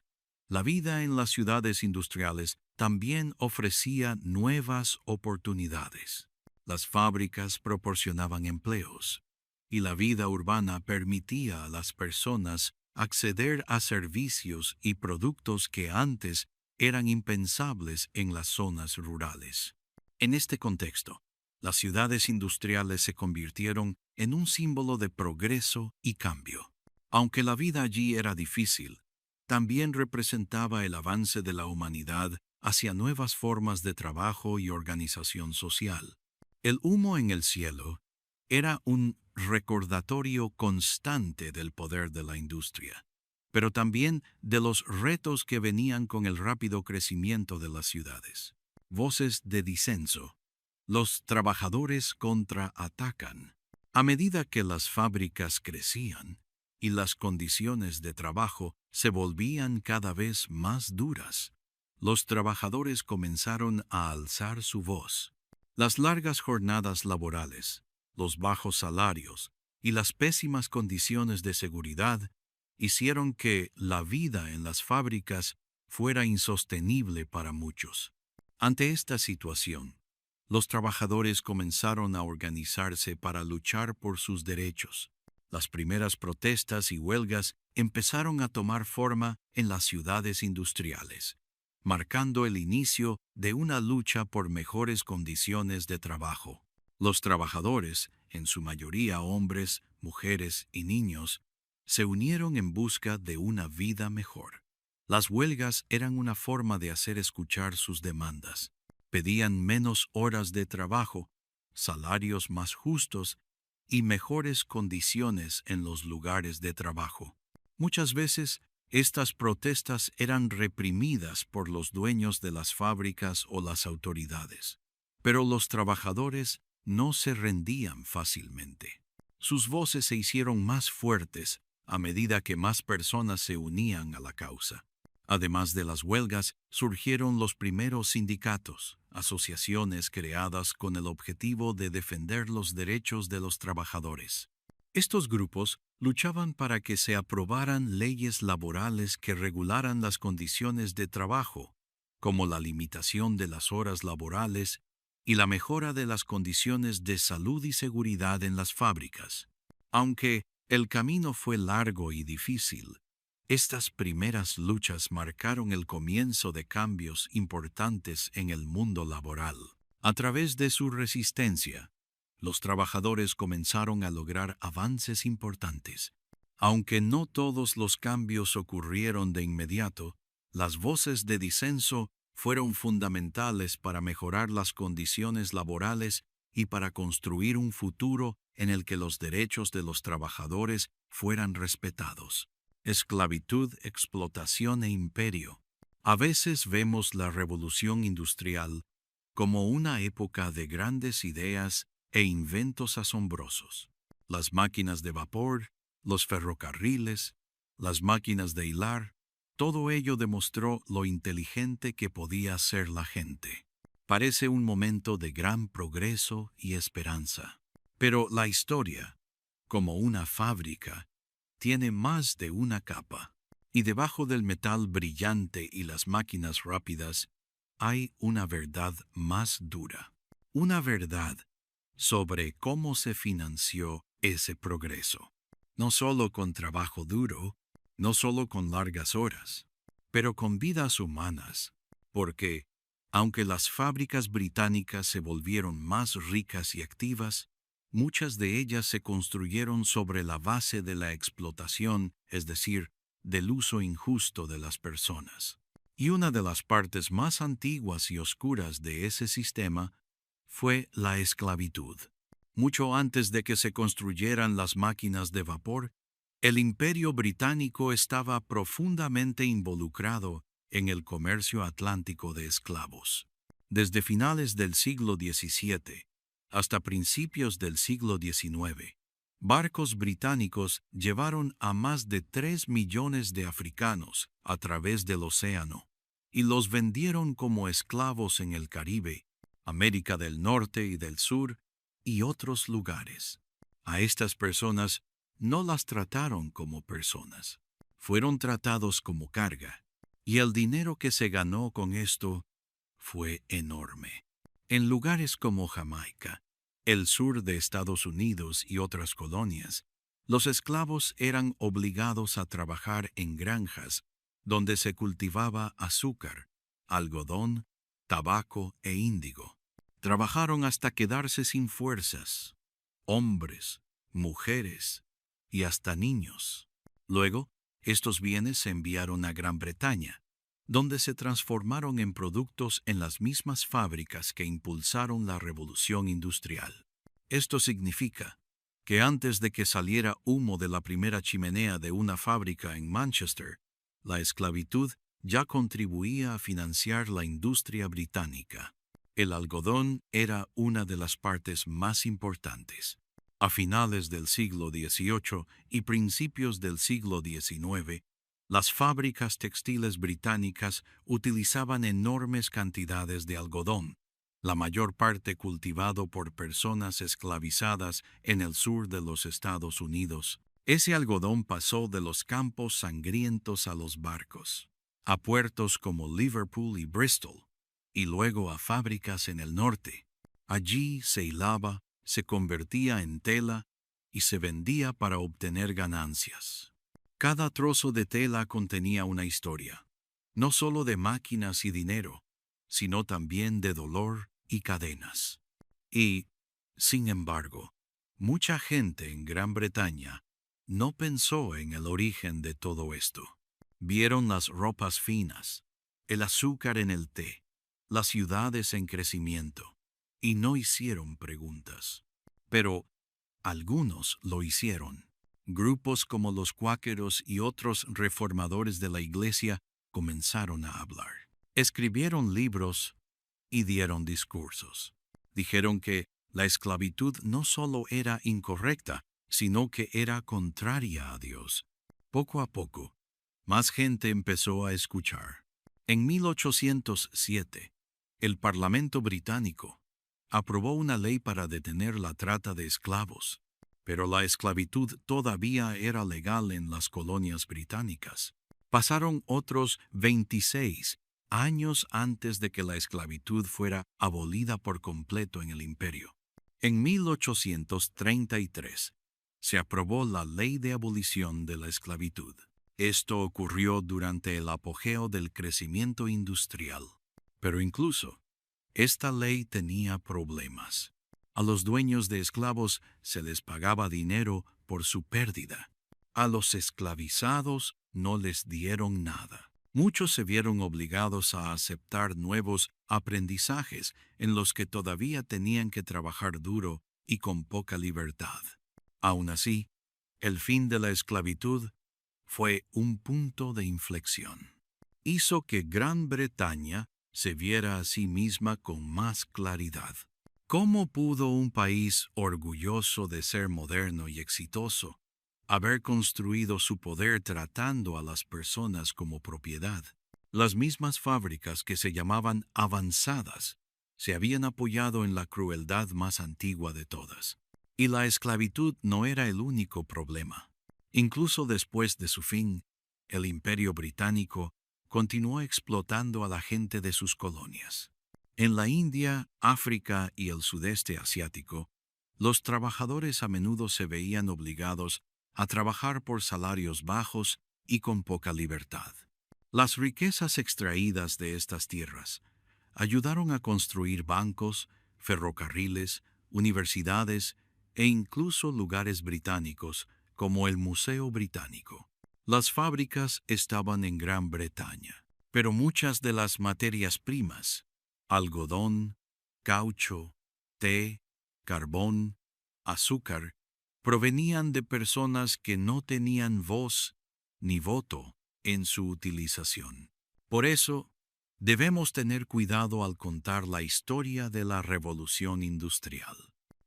la vida en las ciudades industriales también ofrecía nuevas oportunidades. Las fábricas proporcionaban empleos, y la vida urbana permitía a las personas acceder a servicios y productos que antes eran impensables en las zonas rurales. En este contexto, las ciudades industriales se convirtieron en un símbolo de progreso y cambio. Aunque la vida allí era difícil, también representaba el avance de la humanidad hacia nuevas formas de trabajo y organización social. El humo en el cielo era un recordatorio constante del poder de la industria, pero también de los retos que venían con el rápido crecimiento de las ciudades. Voces de disenso. Los trabajadores contraatacan. A medida que las fábricas crecían y las condiciones de trabajo se volvían cada vez más duras, los trabajadores comenzaron a alzar su voz. Las largas jornadas laborales, los bajos salarios y las pésimas condiciones de seguridad hicieron que la vida en las fábricas fuera insostenible para muchos. Ante esta situación, los trabajadores comenzaron a organizarse para luchar por sus derechos. Las primeras protestas y huelgas empezaron a tomar forma en las ciudades industriales, marcando el inicio de una lucha por mejores condiciones de trabajo. Los trabajadores, en su mayoría hombres, mujeres y niños, se unieron en busca de una vida mejor. Las huelgas eran una forma de hacer escuchar sus demandas. Pedían menos horas de trabajo, salarios más justos y mejores condiciones en los lugares de trabajo. Muchas veces, estas protestas eran reprimidas por los dueños de las fábricas o las autoridades, pero los trabajadores no se rendían fácilmente. Sus voces se hicieron más fuertes a medida que más personas se unían a la causa. Además de las huelgas, surgieron los primeros sindicatos, asociaciones creadas con el objetivo de defender los derechos de los trabajadores. Estos grupos luchaban para que se aprobaran leyes laborales que regularan las condiciones de trabajo, como la limitación de las horas laborales y la mejora de las condiciones de salud y seguridad en las fábricas. Aunque el camino fue largo y difícil, estas primeras luchas marcaron el comienzo de cambios importantes en el mundo laboral. A través de su resistencia, los trabajadores comenzaron a lograr avances importantes. Aunque no todos los cambios ocurrieron de inmediato, las voces de disenso fueron fundamentales para mejorar las condiciones laborales y para construir un futuro en el que los derechos de los trabajadores fueran respetados. Esclavitud, explotación e imperio. A veces vemos la revolución industrial como una época de grandes ideas e inventos asombrosos. Las máquinas de vapor, los ferrocarriles, las máquinas de hilar, todo ello demostró lo inteligente que podía ser la gente. Parece un momento de gran progreso y esperanza. Pero la historia, como una fábrica, tiene más de una capa. Y debajo del metal brillante y las máquinas rápidas, hay una verdad más dura. Una verdad sobre cómo se financió ese progreso. No solo con trabajo duro, no solo con largas horas, pero con vidas humanas, porque, aunque las fábricas británicas se volvieron más ricas y activas, muchas de ellas se construyeron sobre la base de la explotación, es decir, del uso injusto de las personas. Y una de las partes más antiguas y oscuras de ese sistema fue la esclavitud. Mucho antes de que se construyeran las máquinas de vapor, el Imperio Británico estaba profundamente involucrado en el comercio atlántico de esclavos. Desde finales del siglo XVII hasta principios del siglo XIX, barcos británicos llevaron a más de 3 millones de africanos a través del océano y los vendieron como esclavos en el Caribe, América del Norte y del Sur y otros lugares. A estas personas no las trataron como personas, fueron tratados como carga, y el dinero que se ganó con esto fue enorme. En lugares como Jamaica, el sur de Estados Unidos y otras colonias, los esclavos eran obligados a trabajar en granjas donde se cultivaba azúcar, algodón, tabaco e índigo. Trabajaron hasta quedarse sin fuerzas, hombres, mujeres y hasta niños. Luego, estos bienes se enviaron a Gran Bretaña, donde se transformaron en productos en las mismas fábricas que impulsaron la revolución industrial. Esto significa que antes de que saliera humo de la primera chimenea de una fábrica en Manchester, la esclavitud ya contribuía a financiar la industria británica. El algodón era una de las partes más importantes. A finales del siglo XVIII y principios del siglo XIX, las fábricas textiles británicas utilizaban enormes cantidades de algodón, la mayor parte cultivado por personas esclavizadas en el sur de los Estados Unidos. Ese algodón pasó de los campos sangrientos a los barcos, a puertos como Liverpool y Bristol, y luego a fábricas en el norte. Allí se hilaba, se convertía en tela y se vendía para obtener ganancias. Cada trozo de tela contenía una historia, no solo de máquinas y dinero, sino también de dolor y cadenas. Y, sin embargo, mucha gente en Gran Bretaña no pensó en el origen de todo esto. Vieron las ropas finas, el azúcar en el té, las ciudades en crecimiento, y no hicieron preguntas. Pero algunos lo hicieron. Grupos como los cuáqueros y otros reformadores de la Iglesia comenzaron a hablar. Escribieron libros y dieron discursos. Dijeron que la esclavitud no solo era incorrecta, sino que era contraria a Dios. Poco a poco, más gente empezó a escuchar. En 1807, el Parlamento británico aprobó una ley para detener la trata de esclavos, pero la esclavitud todavía era legal en las colonias británicas. Pasaron otros 26 años antes de que la esclavitud fuera abolida por completo en el imperio. En 1833 se aprobó la Ley de Abolición de la Esclavitud. Esto ocurrió durante el apogeo del crecimiento industrial. Pero incluso, esta ley tenía problemas. A los dueños de esclavos se les pagaba dinero por su pérdida. A los esclavizados no les dieron nada. Muchos se vieron obligados a aceptar nuevos aprendizajes en los que todavía tenían que trabajar duro y con poca libertad. Aún así, el fin de la esclavitud fue un punto de inflexión. Hizo que Gran Bretaña se viera a sí misma con más claridad. ¿Cómo pudo un país orgulloso de ser moderno y exitoso haber construido su poder tratando a las personas como propiedad? Las mismas fábricas que se llamaban avanzadas se habían apoyado en la crueldad más antigua de todas. Y la esclavitud no era el único problema. Incluso después de su fin, el Imperio Británico continuó explotando a la gente de sus colonias. En la India, África y el sudeste asiático, los trabajadores a menudo se veían obligados a trabajar por salarios bajos y con poca libertad. Las riquezas extraídas de estas tierras ayudaron a construir bancos, ferrocarriles, universidades e incluso lugares británicos como el Museo Británico. Las fábricas estaban en Gran Bretaña, pero muchas de las materias primas, algodón, caucho, té, carbón, azúcar, provenían de personas que no tenían voz ni voto en su utilización. Por eso, debemos tener cuidado al contar la historia de la revolución industrial.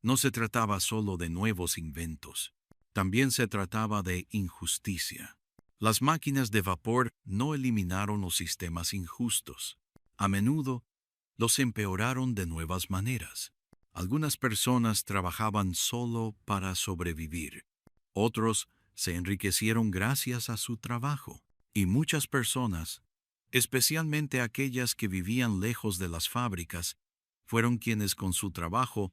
No se trataba solo de nuevos inventos, también se trataba de injusticia. Las máquinas de vapor no eliminaron los sistemas injustos. A menudo, los empeoraron de nuevas maneras. Algunas personas trabajaban solo para sobrevivir. Otros se enriquecieron gracias a su trabajo. Y muchas personas, especialmente aquellas que vivían lejos de las fábricas, fueron quienes con su trabajo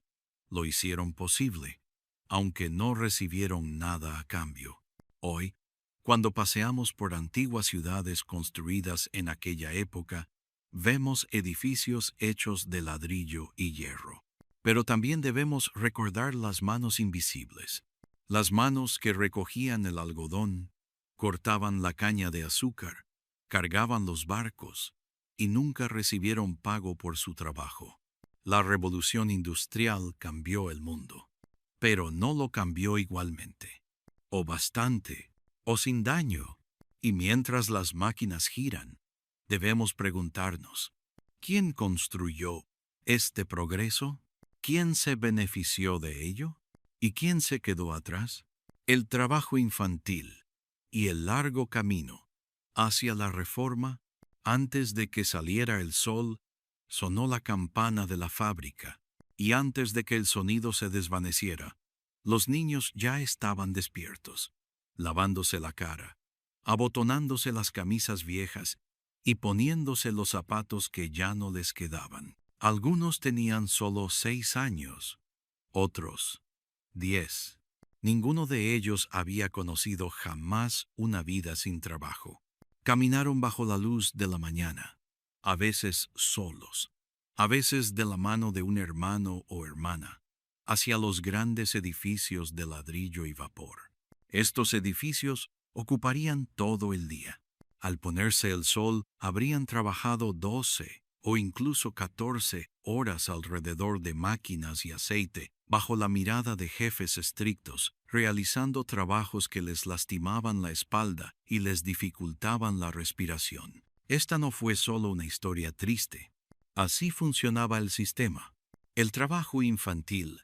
lo hicieron posible, aunque no recibieron nada a cambio. Hoy, cuando paseamos por antiguas ciudades construidas en aquella época, vemos edificios hechos de ladrillo y hierro. Pero también debemos recordar las manos invisibles, las manos que recogían el algodón, cortaban la caña de azúcar, cargaban los barcos y nunca recibieron pago por su trabajo. La revolución industrial cambió el mundo, pero no lo cambió igualmente, o bastante, o sin daño. Y mientras las máquinas giran, debemos preguntarnos, ¿quién construyó este progreso? ¿Quién se benefició de ello? ¿Y quién se quedó atrás? El trabajo infantil y el largo camino hacia la reforma, antes de que saliera el sol, sonó la campana de la fábrica, y antes de que el sonido se desvaneciera, los niños ya estaban despiertos, lavándose la cara, abotonándose las camisas viejas y poniéndose los zapatos que ya no les quedaban. Algunos tenían solo 6 años, otros 10. Ninguno de ellos había conocido jamás una vida sin trabajo. Caminaron bajo la luz de la mañana, a veces solos, a veces de la mano de un hermano o hermana, hacia los grandes edificios de ladrillo y vapor. Estos edificios ocuparían todo el día. Al ponerse el sol, habrían trabajado 12 o incluso 14 horas alrededor de máquinas y aceite, bajo la mirada de jefes estrictos, realizando trabajos que les lastimaban la espalda y les dificultaban la respiración. Esta no fue solo una historia triste. Así funcionaba el sistema. El trabajo infantil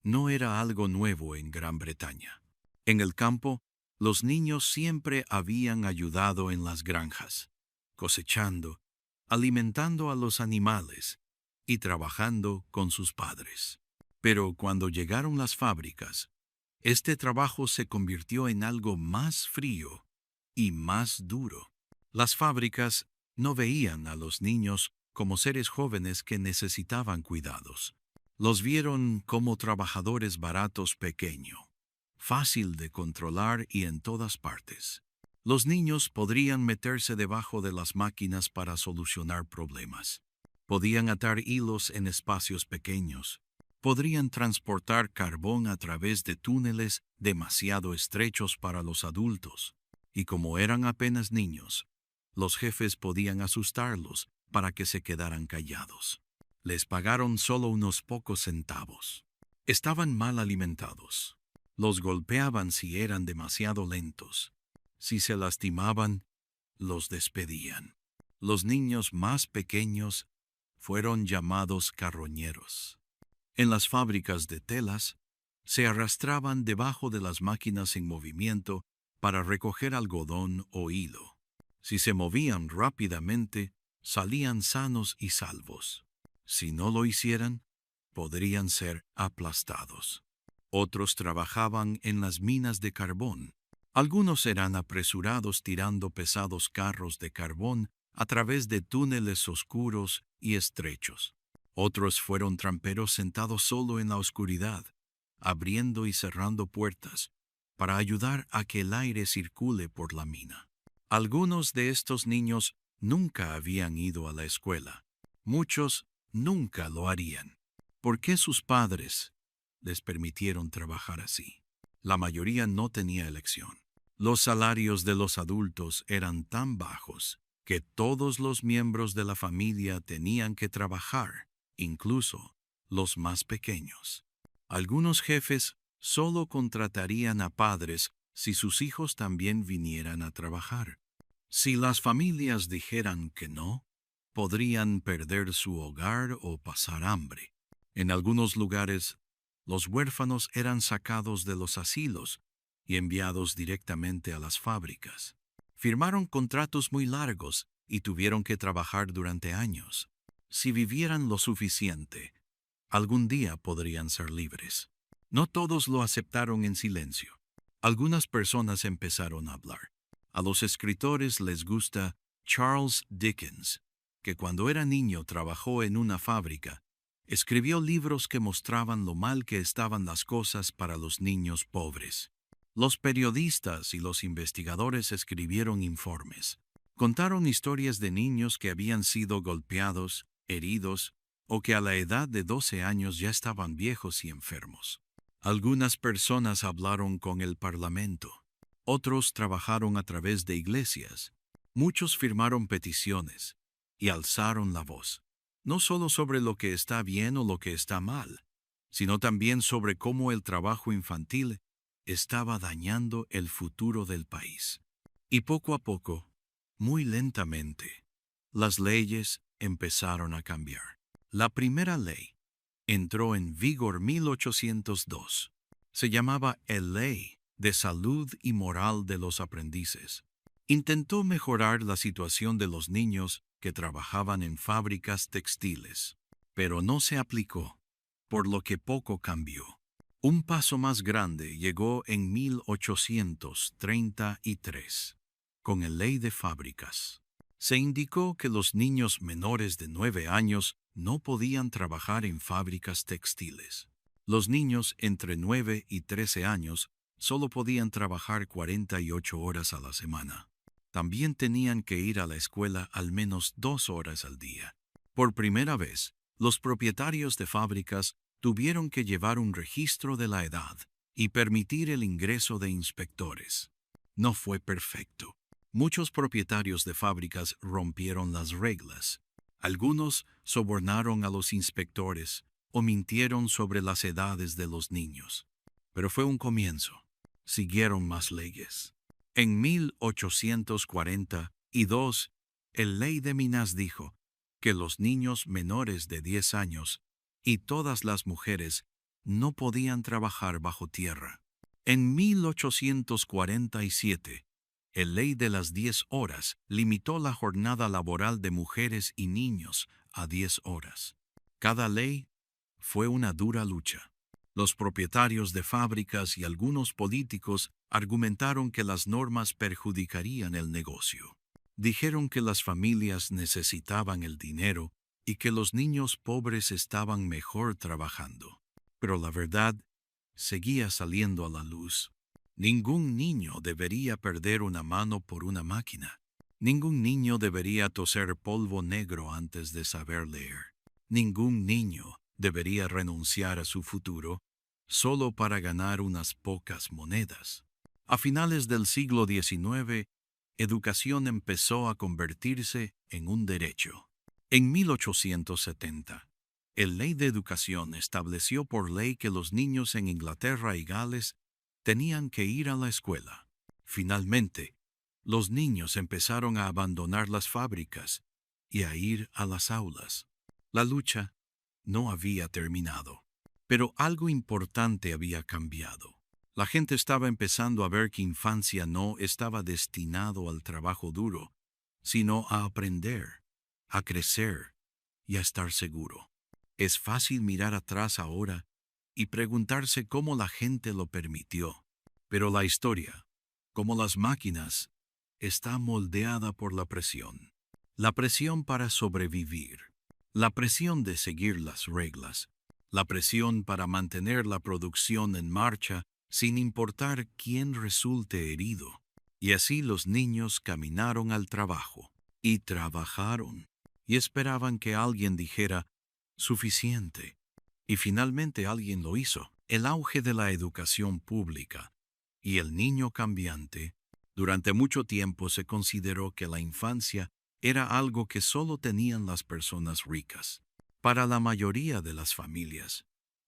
no era algo nuevo en Gran Bretaña. En el campo, los niños siempre habían ayudado en las granjas, cosechando, alimentando a los animales y trabajando con sus padres. Pero cuando llegaron las fábricas, este trabajo se convirtió en algo más frío y más duro. Las fábricas no veían a los niños como seres jóvenes que necesitaban cuidados. Los vieron como trabajadores baratos pequeños, fácil de controlar y en todas partes. Los niños podrían meterse debajo de las máquinas para solucionar problemas. Podían atar hilos en espacios pequeños. Podrían transportar carbón a través de túneles demasiado estrechos para los adultos. Y como eran apenas niños, los jefes podían asustarlos para que se quedaran callados. Les pagaron solo unos pocos centavos. Estaban mal alimentados. Los golpeaban si eran demasiado lentos. Si se lastimaban, los despedían. Los niños más pequeños fueron llamados carroñeros. En las fábricas de telas, se arrastraban debajo de las máquinas en movimiento para recoger algodón o hilo. Si se movían rápidamente, salían sanos y salvos. Si no lo hicieran, podrían ser aplastados. Otros trabajaban en las minas de carbón. Algunos eran apresurados tirando pesados carros de carbón a través de túneles oscuros y estrechos. Otros fueron tramperos sentados solo en la oscuridad, abriendo y cerrando puertas para ayudar a que el aire circule por la mina. Algunos de estos niños nunca habían ido a la escuela. Muchos nunca lo harían. ¿Por qué sus padres les permitieron trabajar así? La mayoría no tenía elección. Los salarios de los adultos eran tan bajos que todos los miembros de la familia tenían que trabajar, incluso los más pequeños. Algunos jefes solo contratarían a padres si sus hijos también vinieran a trabajar. Si las familias dijeran que no, podrían perder su hogar o pasar hambre. En algunos lugares, los huérfanos eran sacados de los asilos y enviados directamente a las fábricas. Firmaron contratos muy largos y tuvieron que trabajar durante años. Si vivieran lo suficiente, algún día podrían ser libres. No todos lo aceptaron en silencio. Algunas personas empezaron a hablar. A los escritores les gusta Charles Dickens, que cuando era niño trabajó en una fábrica. Escribió libros que mostraban lo mal que estaban las cosas para los niños pobres. Los periodistas y los investigadores escribieron informes. Contaron historias de niños que habían sido golpeados, heridos, o que a la edad de 12 años ya estaban viejos y enfermos. Algunas personas hablaron con el Parlamento. Otros trabajaron a través de iglesias. Muchos firmaron peticiones y alzaron la voz, no solo sobre lo que está bien o lo que está mal, sino también sobre cómo el trabajo infantil estaba dañando el futuro del país. Y poco a poco, muy lentamente, las leyes empezaron a cambiar. La primera ley entró en vigor en 1802. Se llamaba el Ley de Salud y Moral de los Aprendices. Intentó mejorar la situación de los niños que trabajaban en fábricas textiles, pero no se aplicó, por lo que poco cambió. Un paso más grande llegó en 1833, con la Ley de Fábricas. Se indicó que los niños menores de 9 años no podían trabajar en fábricas textiles. Los niños entre 9 y 13 años solo podían trabajar 48 horas a la semana. También tenían que ir a la escuela al menos 2 horas al día. Por primera vez, los propietarios de fábricas tuvieron que llevar un registro de la edad y permitir el ingreso de inspectores. No fue perfecto. Muchos propietarios de fábricas rompieron las reglas. Algunos sobornaron a los inspectores o mintieron sobre las edades de los niños. Pero fue un comienzo. Siguieron más leyes. En 1842, el Ley de Minas dijo que los niños menores de 10 años y todas las mujeres no podían trabajar bajo tierra. En 1847, el Ley de las 10 horas limitó la jornada laboral de mujeres y niños a 10 horas. Cada ley fue una dura lucha. Los propietarios de fábricas y algunos políticos argumentaron que las normas perjudicarían el negocio. Dijeron que las familias necesitaban el dinero y que los niños pobres estaban mejor trabajando. Pero la verdad seguía saliendo a la luz. Ningún niño debería perder una mano por una máquina. Ningún niño debería toser polvo negro antes de saber leer. Ningún niño debería renunciar a su futuro solo para ganar unas pocas monedas. A finales del siglo XIX, educación empezó a convertirse en un derecho. En 1870, El Ley de Educación estableció por ley que los niños en Inglaterra y Gales tenían que ir a la escuela. Finalmente, los niños empezaron a abandonar las fábricas y a ir a las aulas. La lucha no había terminado, pero algo importante había cambiado. La gente estaba empezando a ver que infancia no estaba destinado al trabajo duro, sino a aprender, a crecer y a estar seguro. Es fácil mirar atrás ahora y preguntarse cómo la gente lo permitió, pero la historia, como las máquinas, está moldeada por la presión. La presión para sobrevivir, la presión de seguir las reglas, la presión para mantener la producción en marcha sin importar quién resulte herido. Y así los niños caminaron al trabajo, y trabajaron, y esperaban que alguien dijera, suficiente. Y finalmente alguien lo hizo. El auge de la educación pública y el niño cambiante. Durante mucho tiempo se consideró que la infancia era algo que solo tenían las personas ricas. Para la mayoría de las familias,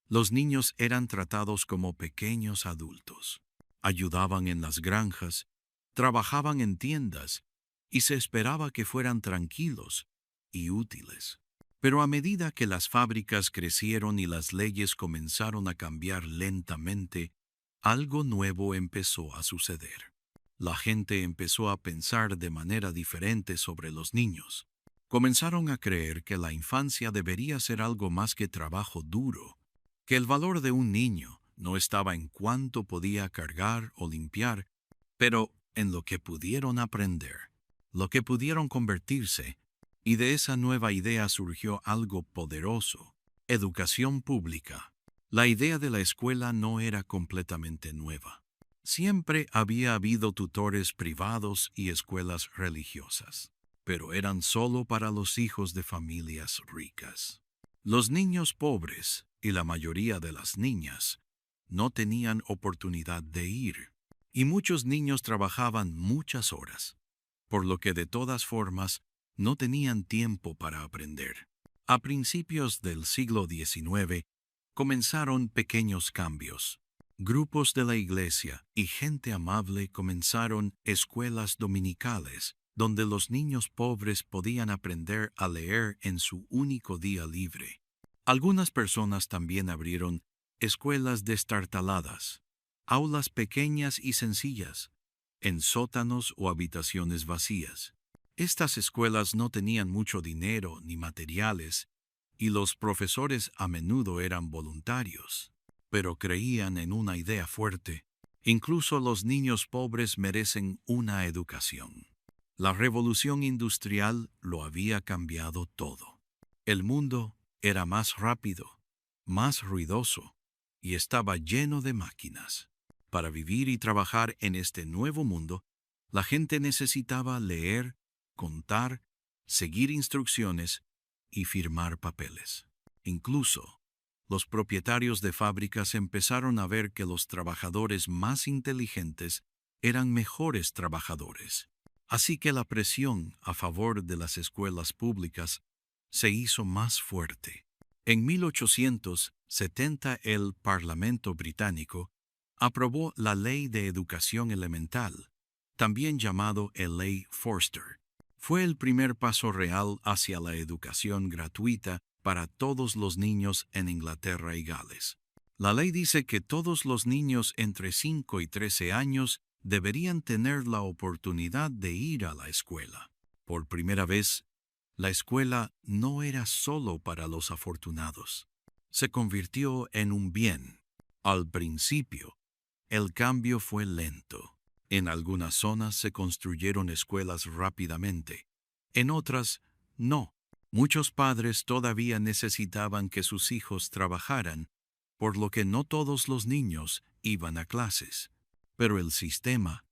los niños eran tratados como pequeños adultos. Ayudaban en las granjas, trabajaban en tiendas y se esperaba que fueran tranquilos y útiles. Pero a medida que las fábricas crecieron y las leyes comenzaron a cambiar lentamente, algo nuevo empezó a suceder. La gente empezó a pensar de manera diferente sobre los niños. Comenzaron a creer que la infancia debería ser algo más que trabajo duro, que el valor de un niño no estaba en cuánto podía cargar o limpiar, pero en lo que pudieron aprender, lo que pudieron convertirse, y de esa nueva idea surgió algo poderoso: educación pública. La idea de la escuela no era completamente nueva. Siempre había habido tutores privados y escuelas religiosas, pero eran solo para los hijos de familias ricas. Los niños pobres y la mayoría de las niñas no tenían oportunidad de ir, y muchos niños trabajaban muchas horas, por lo que de todas formas no tenían tiempo para aprender. A principios del siglo XIX comenzaron pequeños cambios. Grupos de la iglesia y gente amable comenzaron escuelas dominicales, donde los niños pobres podían aprender a leer en su único día libre. Algunas personas también abrieron escuelas destartaladas, aulas pequeñas y sencillas, en sótanos o habitaciones vacías. Estas escuelas no tenían mucho dinero ni materiales, y los profesores a menudo eran voluntarios, pero creían en una idea fuerte: incluso los niños pobres merecen una educación. La revolución industrial lo había cambiado todo. El mundo era más rápido, más ruidoso, y estaba lleno de máquinas. Para vivir y trabajar en este nuevo mundo, la gente necesitaba leer, contar, seguir instrucciones y firmar papeles. Incluso, los propietarios de fábricas empezaron a ver que los trabajadores más inteligentes eran mejores trabajadores. Así que la presión a favor de las escuelas públicas se hizo más fuerte. En 1870 el Parlamento británico aprobó la Ley de Educación Elemental, también llamado el Ley Forster. Fue el primer paso real hacia la educación gratuita para todos los niños en Inglaterra y Gales. La ley dice que todos los niños entre 5 y 13 años deberían tener la oportunidad de ir a la escuela. Por primera vez, la escuela no era solo para los afortunados. Se convirtió en un bien. Al principio, el cambio fue lento. En algunas zonas se construyeron escuelas rápidamente. En otras, no. Muchos padres todavía necesitaban que sus hijos trabajaran, por lo que no todos los niños iban a clases. Pero el sistema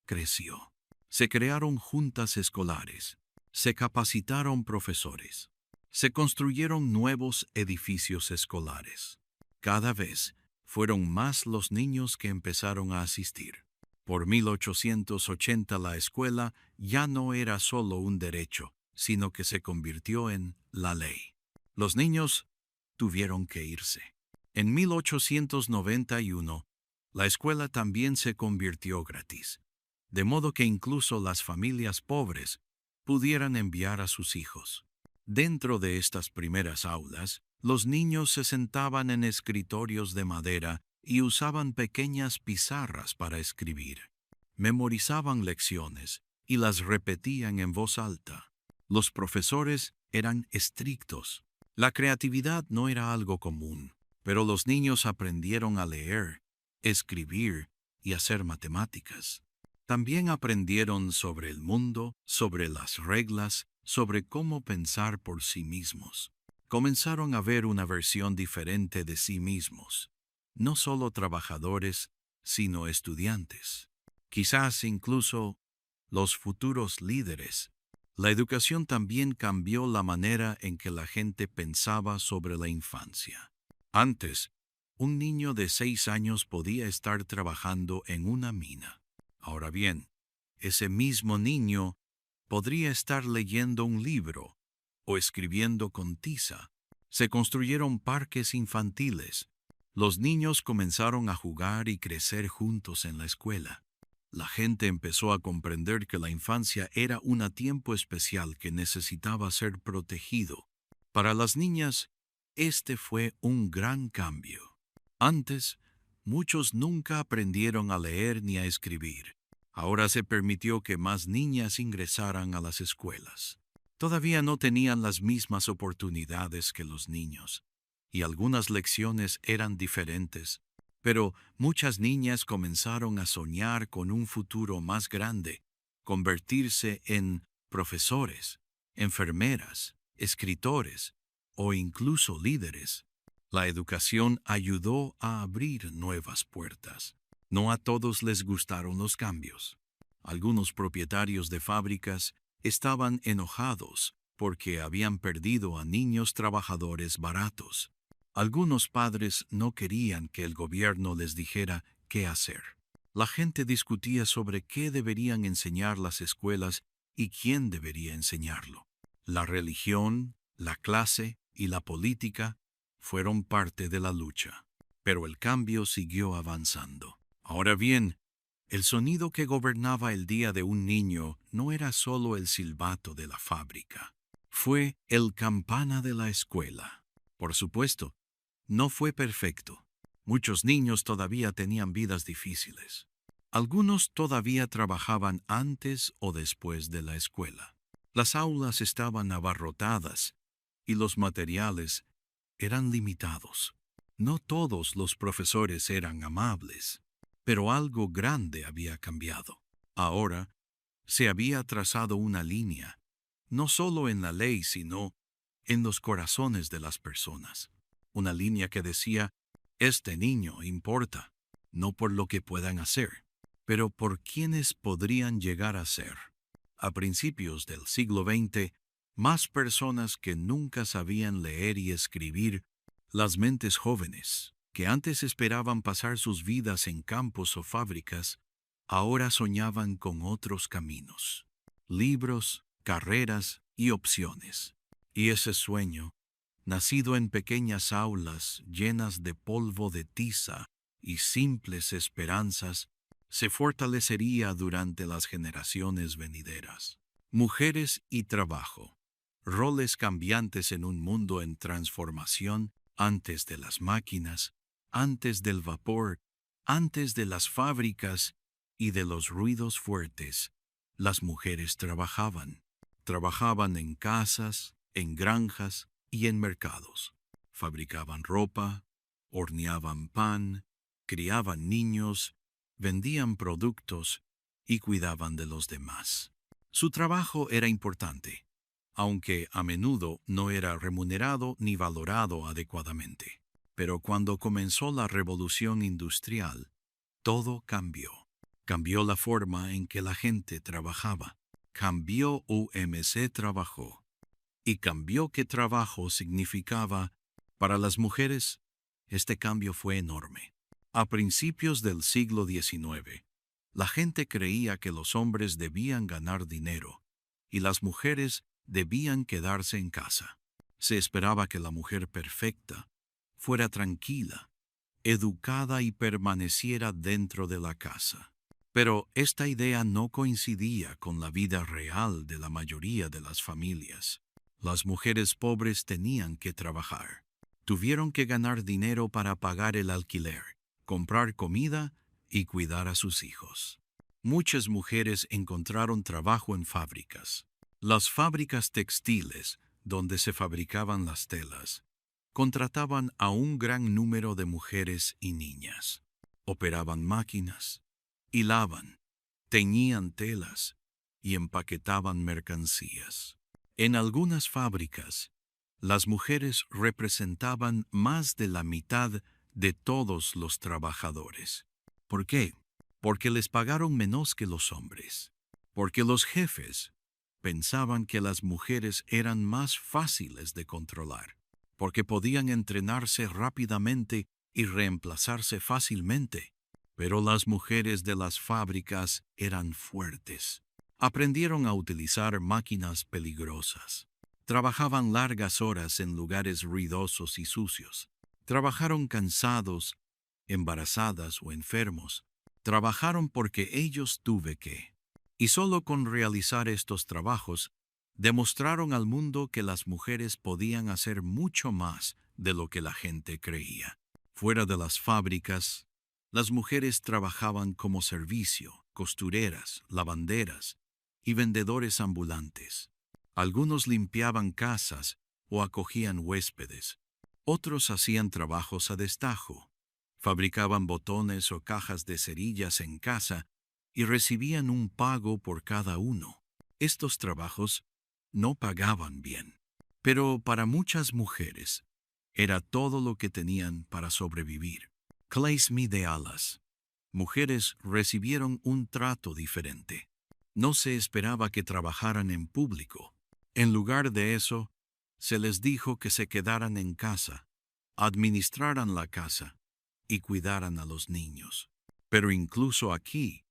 creció. Se crearon juntas escolares. Se capacitaron profesores. Se construyeron nuevos edificios escolares. Cada vez fueron más los niños que empezaron a asistir. Por 1880 la escuela ya no era solo un derecho, sino que se convirtió en la ley. Los niños tuvieron que irse. En 1891, la escuela también se convirtió gratis, de modo que incluso las familias pobres pudieran enviar a sus hijos. Dentro de estas primeras aulas, los niños se sentaban en escritorios de madera y usaban pequeñas pizarras para escribir. Memorizaban lecciones y las repetían en voz alta. Los profesores eran estrictos. La creatividad no era algo común, pero los niños aprendieron a leer, escribir y hacer matemáticas. También aprendieron sobre el mundo, sobre las reglas, sobre cómo pensar por sí mismos. Comenzaron a ver una versión diferente de sí mismos, no solo trabajadores, sino estudiantes. Quizás incluso los futuros líderes. La educación también cambió la manera en que la gente pensaba sobre la infancia. Antes, un niño de 6 años podía estar trabajando en una mina. Ahora bien, ese mismo niño podría estar leyendo un libro o escribiendo con tiza. Se construyeron parques infantiles. Los niños comenzaron a jugar y crecer juntos en la escuela. La gente empezó a comprender que la infancia era un tiempo especial que necesitaba ser protegido. Para las niñas, este fue un gran cambio. Antes, muchos nunca aprendieron a leer ni a escribir. Ahora se permitió que más niñas ingresaran a las escuelas. Todavía no tenían las mismas oportunidades que los niños, y algunas lecciones eran diferentes. Pero muchas niñas comenzaron a soñar con un futuro más grande, convertirse en profesores, enfermeras, escritores o incluso líderes. La educación ayudó a abrir nuevas puertas. No a todos les gustaron los cambios. Algunos propietarios de fábricas estaban enojados porque habían perdido a niños trabajadores baratos. Algunos padres no querían que el gobierno les dijera qué hacer. La gente discutía sobre qué deberían enseñar las escuelas y quién debería enseñarlo. La religión, la clase y la política fueron parte de la lucha, pero el cambio siguió avanzando. Ahora bien, el sonido que gobernaba el día de un niño no era solo el silbato de la fábrica. Fue el campana de la escuela. Por supuesto, no fue perfecto. Muchos niños todavía tenían vidas difíciles. Algunos todavía trabajaban antes o después de la escuela. Las aulas estaban abarrotadas y los materiales eran limitados. No todos los profesores eran amables, pero algo grande había cambiado. Ahora se había trazado una línea, no solo en la ley, sino en los corazones de las personas. Una línea que decía, este niño importa, no por lo que puedan hacer, pero por quienes podrían llegar a ser. A principios del siglo XX, más personas que nunca sabían leer y escribir, las mentes jóvenes, que antes esperaban pasar sus vidas en campos o fábricas, ahora soñaban con otros caminos, libros, carreras y opciones. Y ese sueño, nacido en pequeñas aulas llenas de polvo de tiza y simples esperanzas, se fortalecería durante las generaciones venideras. Mujeres y trabajo. Roles cambiantes en un mundo en transformación, antes de las máquinas, antes del vapor, antes de las fábricas y de los ruidos fuertes. Las mujeres trabajaban. Trabajaban en casas, en granjas y en mercados. Fabricaban ropa, horneaban pan, criaban niños, vendían productos y cuidaban de los demás. Su trabajo era importante, aunque a menudo no era remunerado ni valorado adecuadamente. Pero cuando comenzó la revolución industrial, todo cambió. Cambió la forma en que la gente trabajaba. Cambió UMC trabajó. Y cambió qué trabajo significaba para las mujeres. Este cambio fue enorme. A principios del siglo XIX, la gente creía que los hombres debían ganar dinero y las mujeres debían quedarse en casa. Se esperaba que la mujer perfecta fuera tranquila, educada y permaneciera dentro de la casa. Pero esta idea no coincidía con la vida real de la mayoría de las familias. Las mujeres pobres tenían que trabajar. Tuvieron que ganar dinero para pagar el alquiler, comprar comida y cuidar a sus hijos. Muchas mujeres encontraron trabajo en fábricas. Las fábricas textiles, donde se fabricaban las telas, contrataban a un gran número de mujeres y niñas. Operaban máquinas, hilaban, teñían telas y empaquetaban mercancías. En algunas fábricas, las mujeres representaban más de la mitad de todos los trabajadores. ¿Por qué? Porque les pagaron menos que los hombres. Porque los jefes pensaban que las mujeres eran más fáciles de controlar. Porque podían entrenarse rápidamente y reemplazarse fácilmente. Pero las mujeres de las fábricas eran fuertes. Aprendieron a utilizar máquinas peligrosas. Trabajaban largas horas en lugares ruidosos y sucios. Trabajaron cansados, embarazadas o enfermos. Trabajaron porque ellos tuve que. Y solo con realizar estos trabajos, demostraron al mundo que las mujeres podían hacer mucho más de lo que la gente creía. Fuera de las fábricas, las mujeres trabajaban como servicio, costureras, lavanderas y vendedores ambulantes. Algunos limpiaban casas o acogían huéspedes. Otros hacían trabajos a destajo. Fabricaban botones o cajas de cerillas en casa y recibían un pago por cada uno. Estos trabajos no pagaban bien, pero para muchas mujeres era todo lo que tenían para sobrevivir. Clay Smith de Alas. Mujeres recibieron un trato diferente. No se esperaba que trabajaran en público. En lugar de eso, se les dijo que se quedaran en casa, administraran la casa y cuidaran a los niños. Pero incluso aquí,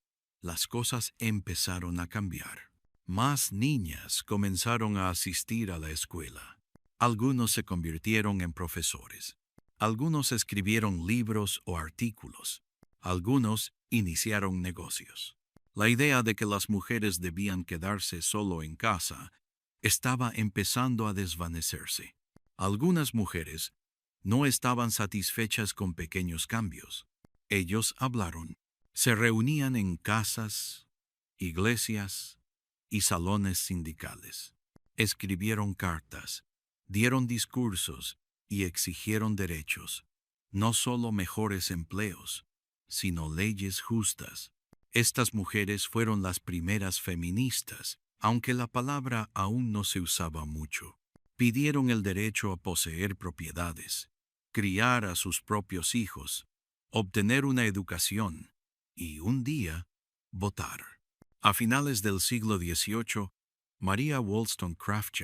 las cosas empezaron a cambiar. Más niñas comenzaron a asistir a la escuela. Algunos se convirtieron en profesores. Algunos escribieron libros o artículos. Algunos iniciaron negocios. La idea de que las mujeres debían quedarse solo en casa estaba empezando a desvanecerse. Algunas mujeres no estaban satisfechas con pequeños cambios. Ellos hablaron. Se reunían en casas, iglesias y salones sindicales. Escribieron cartas, dieron discursos y exigieron derechos, no solo mejores empleos, sino leyes justas. Estas mujeres fueron las primeras feministas, aunque la palabra aún no se usaba mucho. Pidieron el derecho a poseer propiedades, criar a sus propios hijos, obtener una educación y, un día, votar. A finales del siglo XVIII, Maria Wollstonecraft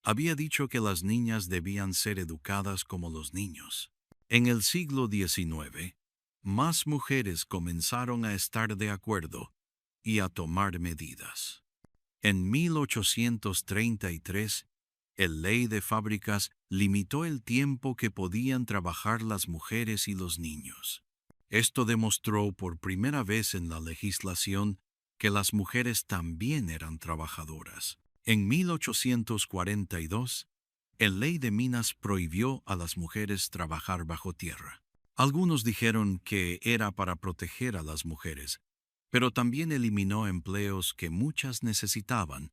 había dicho que las niñas debían ser educadas como los niños. En el siglo XIX, más mujeres comenzaron a estar de acuerdo y a tomar medidas. En 1833, el Ley de Fábricas limitó el tiempo que podían trabajar las mujeres y los niños. Esto demostró por primera vez en la legislación que las mujeres también eran trabajadoras. En 1842, el Ley de Minas prohibió a las mujeres trabajar bajo tierra. Algunos dijeron que era para proteger a las mujeres, pero también eliminó empleos que muchas necesitaban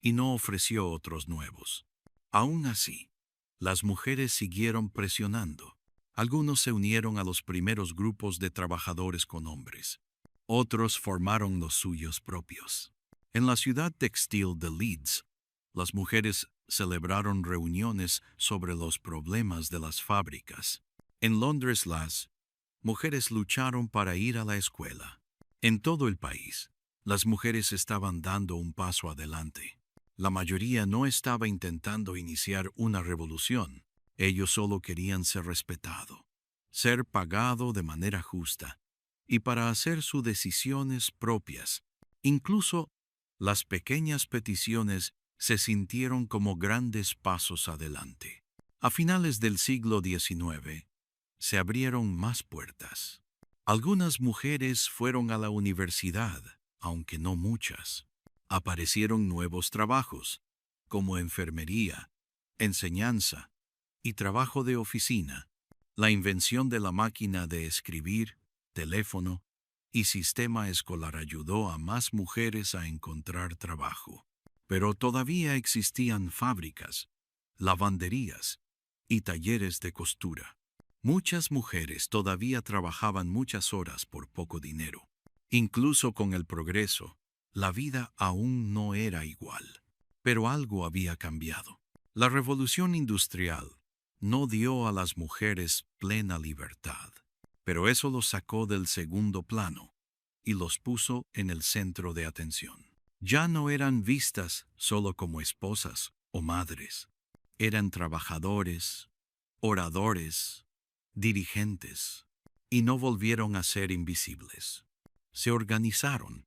y no ofreció otros nuevos. Aún así, las mujeres siguieron presionando. Algunos se unieron a los primeros grupos de trabajadores con hombres. Otros formaron los suyos propios. En la ciudad textil de Leeds, las mujeres celebraron reuniones sobre los problemas de las fábricas. En Londres, las mujeres lucharon para ir a la escuela. En todo el país, las mujeres estaban dando un paso adelante. La mayoría no estaba intentando iniciar una revolución. Ellos solo querían ser respetado, ser pagado de manera justa y para hacer sus decisiones propias. Incluso las pequeñas peticiones se sintieron como grandes pasos adelante. A finales del siglo XIX, se abrieron más puertas. Algunas mujeres fueron a la universidad, aunque no muchas. Aparecieron nuevos trabajos, como enfermería, enseñanza y trabajo de oficina. La invención de la máquina de escribir, teléfono y sistema escolar ayudó a más mujeres a encontrar trabajo. Pero todavía existían fábricas, lavanderías y talleres de costura. Muchas mujeres todavía trabajaban muchas horas por poco dinero. Incluso con el progreso, la vida aún no era igual. Pero algo había cambiado. La revolución industrial no dio a las mujeres plena libertad, pero eso los sacó del segundo plano y los puso en el centro de atención. Ya no eran vistas solo como esposas o madres. Eran trabajadores, oradores, dirigentes, y no volvieron a ser invisibles. Se organizaron.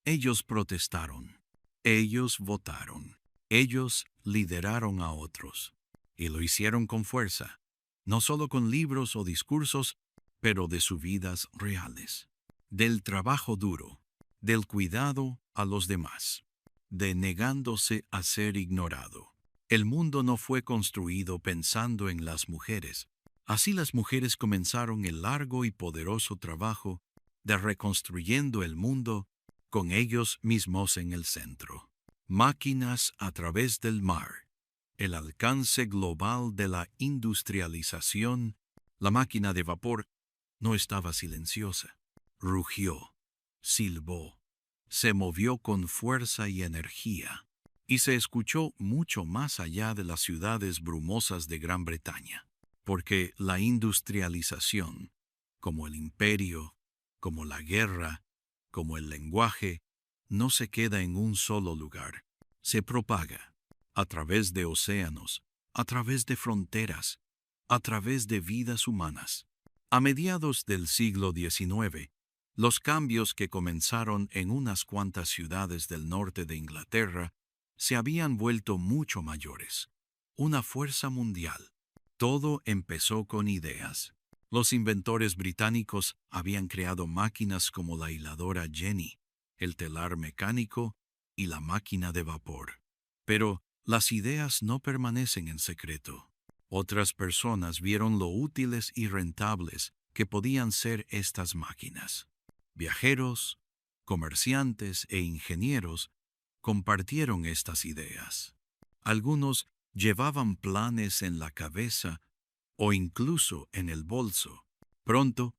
Ellos protestaron. Ellos votaron. Ellos lideraron a otros. Y lo hicieron con fuerza, no solo con libros o discursos, pero de sus vidas reales. Del trabajo duro, del cuidado a los demás, de negándose a ser ignorado. El mundo no fue construido pensando en las mujeres. Así las mujeres comenzaron el largo y poderoso trabajo de reconstruyendo el mundo con ellos mismos en el centro. Máquinas a través del mar. El alcance global de la industrialización. La máquina de vapor no estaba silenciosa. Rugió, silbó, se movió con fuerza y energía, y se escuchó mucho más allá de las ciudades brumosas de Gran Bretaña, porque la industrialización, como el imperio, como la guerra, como el lenguaje, no se queda en un solo lugar, se propaga a través de océanos, a través de fronteras, a través de vidas humanas. A mediados del siglo XIX, los cambios que comenzaron en unas cuantas ciudades del norte de Inglaterra se habían vuelto mucho mayores. Una fuerza mundial. Todo empezó con ideas. Los inventores británicos habían creado máquinas como la hiladora Jenny, el telar mecánico y la máquina de vapor. Pero las ideas no permanecen en secreto. Otras personas vieron lo útiles y rentables que podían ser estas máquinas. Viajeros, comerciantes e ingenieros compartieron estas ideas. Algunos llevaban planes en la cabeza o incluso en el bolso. Pronto,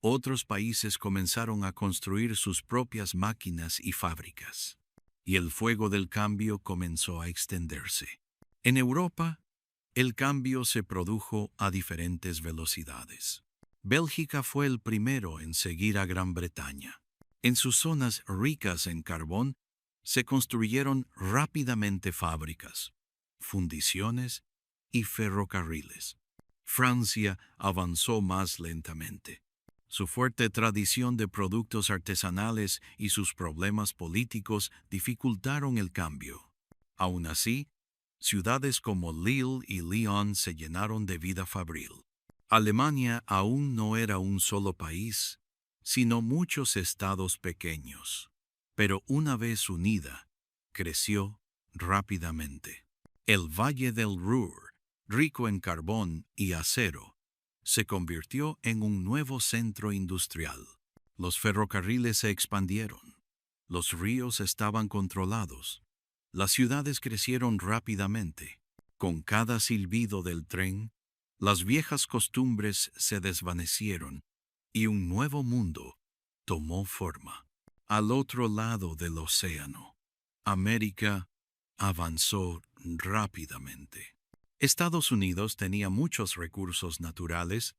otros países comenzaron a construir sus propias máquinas y fábricas, y el fuego del cambio comenzó a extenderse. En Europa, el cambio se produjo a diferentes velocidades. Bélgica fue el primero en seguir a Gran Bretaña. En sus zonas ricas en carbón, se construyeron rápidamente fábricas, fundiciones y ferrocarriles. Francia avanzó más lentamente. Su fuerte tradición de productos artesanales y sus problemas políticos dificultaron el cambio. Aún así, ciudades como Lille y Lyon se llenaron de vida fabril. Alemania aún no era un solo país, sino muchos estados pequeños. Pero una vez unida, creció rápidamente. El Valle del Ruhr, rico en carbón y acero, se convirtió en un nuevo centro industrial. Los ferrocarriles se expandieron. Los ríos estaban controlados. Las ciudades crecieron rápidamente. Con cada silbido del tren, las viejas costumbres se desvanecieron y un nuevo mundo tomó forma. Al otro lado del océano, América avanzó rápidamente. Estados Unidos tenía muchos recursos naturales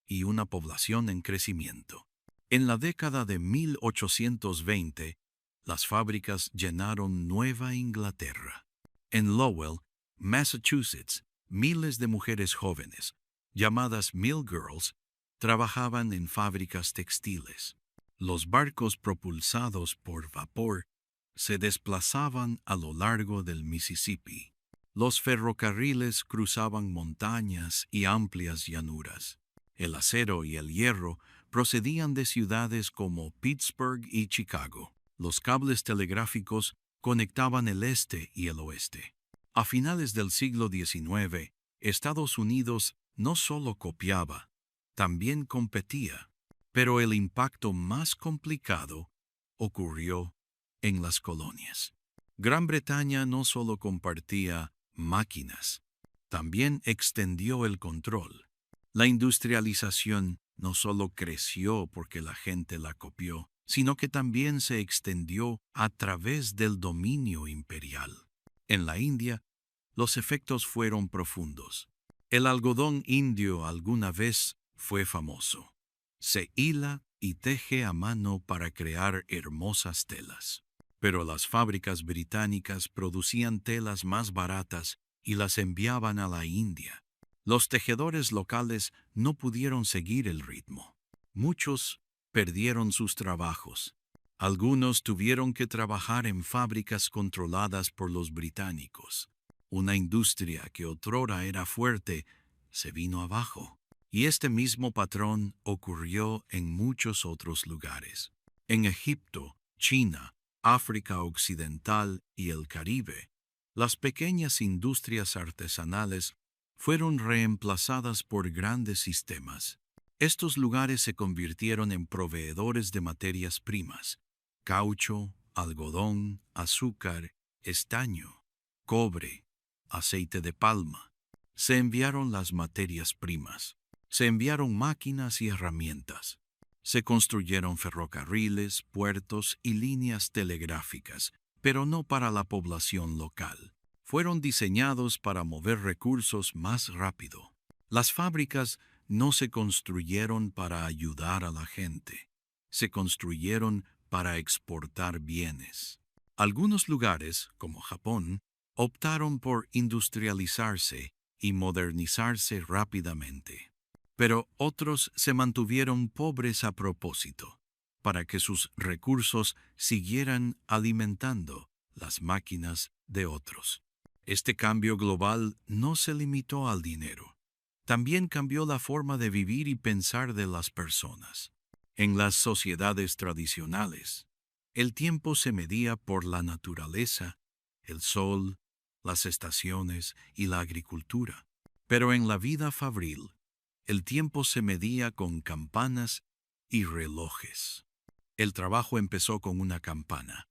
y una población en crecimiento. En la década de 1820, las fábricas llenaron Nueva Inglaterra. En Lowell, Massachusetts, miles de mujeres jóvenes, llamadas Mill Girls, trabajaban en fábricas textiles. Los barcos propulsados por vapor se desplazaban a lo largo del Mississippi. Los ferrocarriles cruzaban montañas y amplias llanuras. El acero y el hierro procedían de ciudades como Pittsburgh y Chicago. Los cables telegráficos conectaban el este y el oeste. A finales del siglo XIX, Estados Unidos no solo copiaba, también competía. Pero el impacto más complicado ocurrió en las colonias. Gran Bretaña no solo compartía máquinas, también extendió el control. La industrialización no solo creció porque la gente la copió, sino que también se extendió a través del dominio imperial. En la India, los efectos fueron profundos. El algodón indio alguna vez fue famoso. Se hila y teje a mano para crear hermosas telas. Pero las fábricas británicas producían telas más baratas y las enviaban a la India. Los tejedores locales no pudieron seguir el ritmo. Muchos perdieron sus trabajos. Algunos tuvieron que trabajar en fábricas controladas por los británicos. Una industria que otrora era fuerte se vino abajo. Y este mismo patrón ocurrió en muchos otros lugares. En Egipto, China, África Occidental y el Caribe, las pequeñas industrias artesanales fueron reemplazadas por grandes sistemas. Estos lugares se convirtieron en proveedores de materias primas: caucho, algodón, azúcar, estaño, cobre, aceite de palma. Se enviaron las materias primas. Se enviaron máquinas y herramientas. Se construyeron ferrocarriles, puertos y líneas telegráficas, pero no para la población local. Fueron diseñados para mover recursos más rápido. Las fábricas no se construyeron para ayudar a la gente. Se construyeron para exportar bienes. Algunos lugares, como Japón, optaron por industrializarse y modernizarse rápidamente. Pero otros se mantuvieron pobres a propósito, para que sus recursos siguieran alimentando las máquinas de otros. Este cambio global no se limitó al dinero. También cambió la forma de vivir y pensar de las personas. En las sociedades tradicionales, el tiempo se medía por la naturaleza, el sol, las estaciones y la agricultura. Pero en la vida fabril, el tiempo se medía con campanas y relojes. El trabajo empezó con una campana,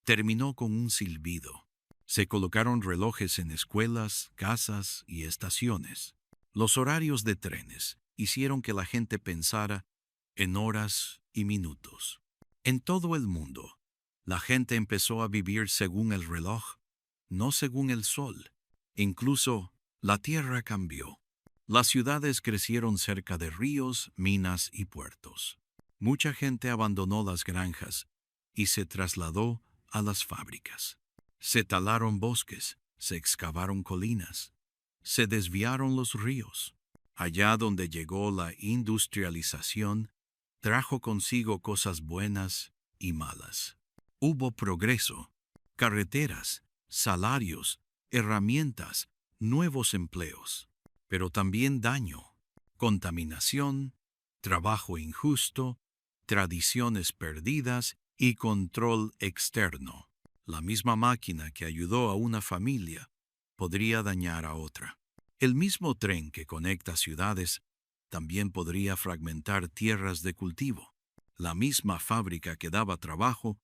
terminó con un silbido. Se colocaron relojes en escuelas, casas y estaciones. Los horarios de trenes hicieron que la gente pensara en horas y minutos. En todo el mundo, la gente empezó a vivir según el reloj, no según el sol. Incluso la tierra cambió. Las ciudades crecieron cerca de ríos, minas y puertos. Mucha gente abandonó las granjas y se trasladó a las fábricas. Se talaron bosques, se excavaron colinas, se desviaron los ríos. Allá donde llegó la industrialización, trajo consigo cosas buenas y malas. Hubo progreso, carreteras, salarios, herramientas, nuevos empleos, pero también daño, contaminación, trabajo injusto, tradiciones perdidas y control externo. La misma máquina que ayudó a una familia podría dañar a otra. El mismo tren que conecta ciudades también podría fragmentar tierras de cultivo. La misma fábrica que daba trabajo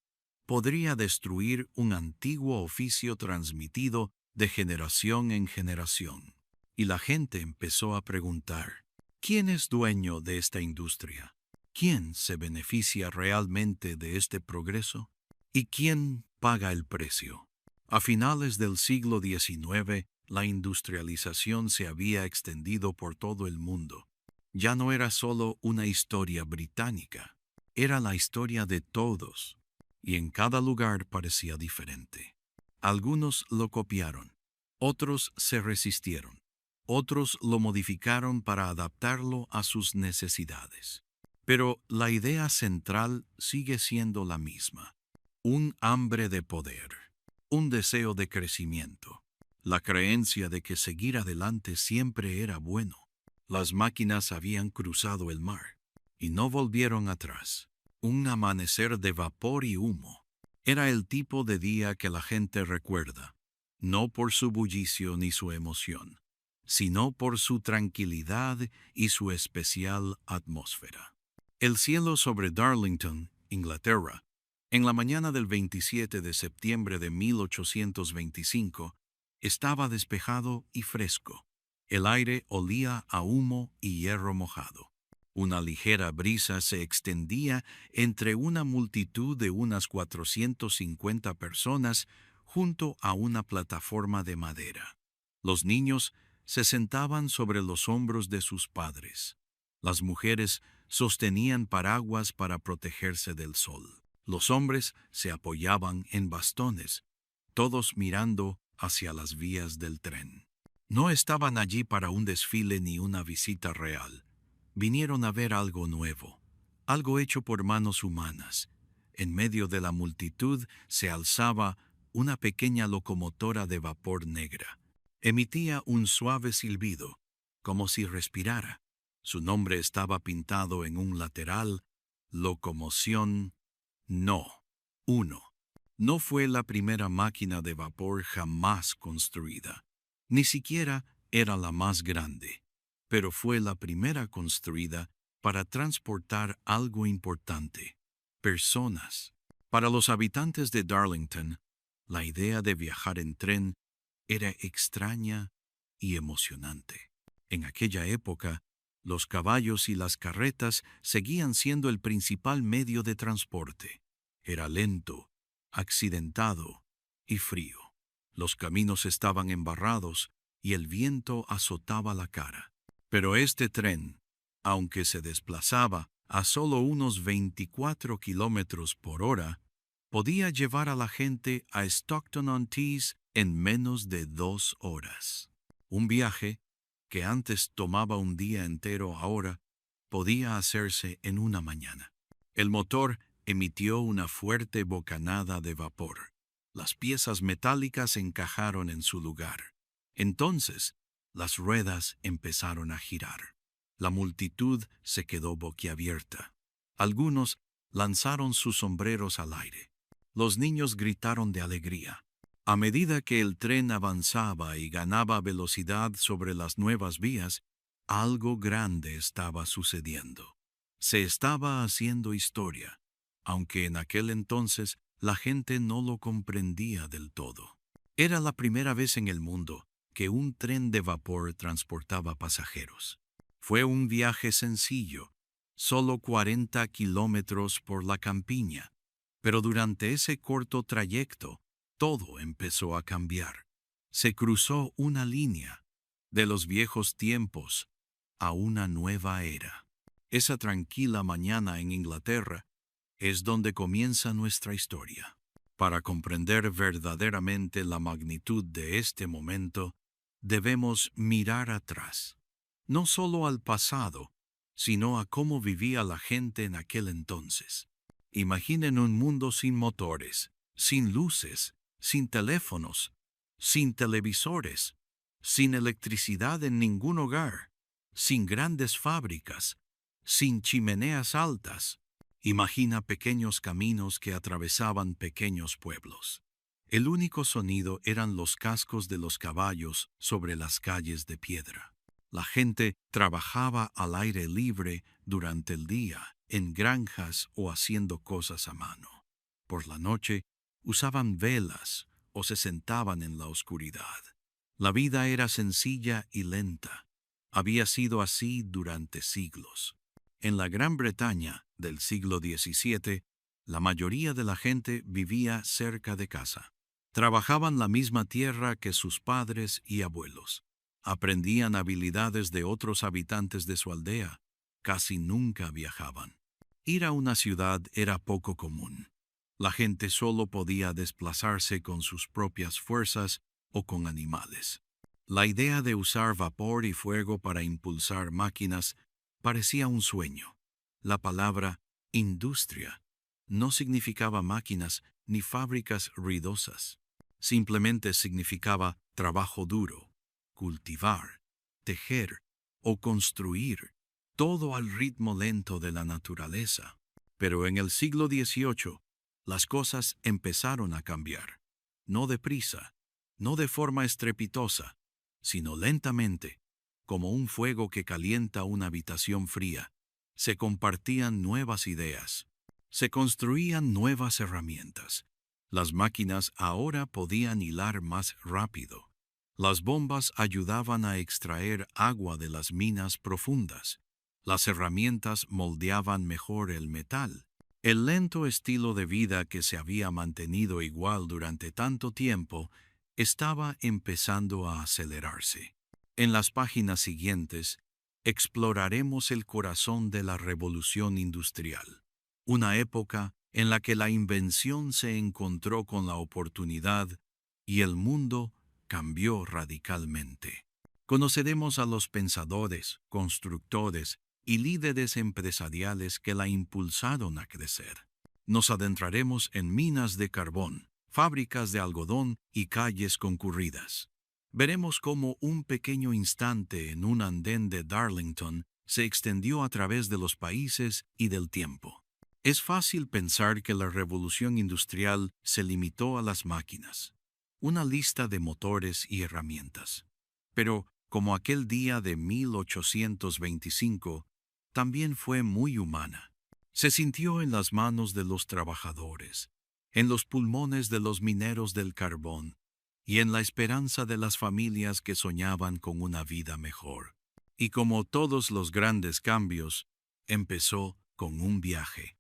podría destruir un antiguo oficio transmitido de generación en generación. Y la gente empezó a preguntar: ¿quién es dueño de esta industria? ¿Quién se beneficia realmente de este progreso? ¿Y quién paga el precio? A finales del siglo XIX, la industrialización se había extendido por todo el mundo. Ya no era solo una historia británica, era la historia de todos, y en cada lugar parecía diferente. Algunos lo copiaron, otros se resistieron, otros lo modificaron para adaptarlo a sus necesidades. Pero la idea central sigue siendo la misma: un hambre de poder, un deseo de crecimiento. la creencia de que seguir adelante siempre era bueno. Las máquinas habían cruzado el mar y no volvieron atrás. Un amanecer de vapor y humo. Era el tipo de día que la gente recuerda, no por su bullicio ni su emoción, sino por su tranquilidad y su especial atmósfera. El cielo sobre Darlington, Inglaterra, en la mañana del 27 de septiembre de 1825, estaba despejado y fresco. El aire olía a humo y hierro mojado. Una ligera brisa se extendía entre una multitud de unas 450 personas junto a una plataforma de madera. Los niños se sentaban sobre los hombros de sus padres. Las mujeres sostenían paraguas para protegerse del sol. Los hombres se apoyaban en bastones, todos mirando hacia las vías del tren. No estaban allí para un desfile ni una visita real. Vinieron a ver algo nuevo, algo hecho por manos humanas. En medio de la multitud se alzaba una pequeña locomotora de vapor negra. Emitía un suave silbido, como si respirara. Su nombre estaba pintado en un lateral: Locomoción No. 1. No fue la primera máquina de vapor jamás construida. Ni siquiera era la más grande, pero fue la primera construida para transportar algo importante: personas. Para los habitantes de Darlington, la idea de viajar en tren era extraña y emocionante. En aquella época, los caballos y las carretas seguían siendo el principal medio de transporte. Era lento, accidentado y frío. Los caminos estaban embarrados y el viento azotaba la cara. Pero este tren, aunque se desplazaba a solo unos 24 kilómetros por hora, podía llevar a la gente a Stockton-on-Tees en menos de 2 horas. Un viaje que antes tomaba un día entero ahora podía hacerse en una mañana. El motor emitió una fuerte bocanada de vapor. Las piezas metálicas encajaron en su lugar. Entonces, las ruedas empezaron a girar. La multitud se quedó boquiabierta. Algunos lanzaron sus sombreros al aire. Los niños gritaron de alegría. A medida que el tren avanzaba y ganaba velocidad sobre las nuevas vías, algo grande estaba sucediendo. Se estaba haciendo historia, aunque en aquel entonces la gente no lo comprendía del todo. Era la primera vez en el mundo que un tren de vapor transportaba pasajeros. Fue un viaje sencillo, solo 40 kilómetros por la campiña, pero durante ese corto trayecto, todo empezó a cambiar. Se cruzó una línea de los viejos tiempos a una nueva era. Esa tranquila mañana en Inglaterra es donde comienza nuestra historia. Para comprender verdaderamente la magnitud de este momento, debemos mirar atrás, no solo al pasado, sino a cómo vivía la gente en aquel entonces. Imaginen un mundo sin motores, sin luces, sin teléfonos, sin televisores, sin electricidad en ningún hogar, sin grandes fábricas, sin chimeneas altas. Imagina pequeños caminos que atravesaban pequeños pueblos. El único sonido eran los cascos de los caballos sobre las calles de piedra. La gente trabajaba al aire libre durante el día, en granjas o haciendo cosas a mano. Por la noche, usaban velas o se sentaban en la oscuridad. La vida era sencilla y lenta. Había sido así durante siglos. En la Gran Bretaña del siglo XVII, la mayoría de la gente vivía cerca de casa. Trabajaban la misma tierra que sus padres y abuelos. Aprendían habilidades de otros habitantes de su aldea. Casi nunca viajaban. Ir a una ciudad era poco común. La gente solo podía desplazarse con sus propias fuerzas o con animales. La idea de usar vapor y fuego para impulsar máquinas parecía un sueño. La palabra industria no significaba máquinas ni fábricas ruidosas. simplemente significaba trabajo duro, cultivar, tejer o construir, todo al ritmo lento de la naturaleza. Pero en el siglo XVIII, las cosas empezaron a cambiar. No deprisa, no de forma estrepitosa, sino lentamente, como un fuego que calienta una habitación fría. Se compartían nuevas ideas, se construían nuevas herramientas. Las máquinas ahora podían hilar más rápido. Las bombas ayudaban a extraer agua de las minas profundas. Las herramientas moldeaban mejor el metal. El lento estilo de vida que se había mantenido igual durante tanto tiempo estaba empezando a acelerarse. En las páginas siguientes, exploraremos el corazón de la revolución industrial, una época en la que la invención se encontró con la oportunidad y el mundo cambió radicalmente. Conoceremos a los pensadores, constructores y líderes empresariales que la impulsaron a crecer. Nos adentraremos en minas de carbón, fábricas de algodón y calles concurridas. Veremos cómo un pequeño instante en un andén de Darlington se extendió a través de los países y del tiempo. Es fácil pensar que la revolución industrial se limitó a las máquinas, una lista de motores y herramientas. Pero, como aquel día de 1825, también fue muy humana. Se sintió en las manos de los trabajadores, en los pulmones de los mineros del carbón y en la esperanza de las familias que soñaban con una vida mejor. Y como todos los grandes cambios, empezó con un viaje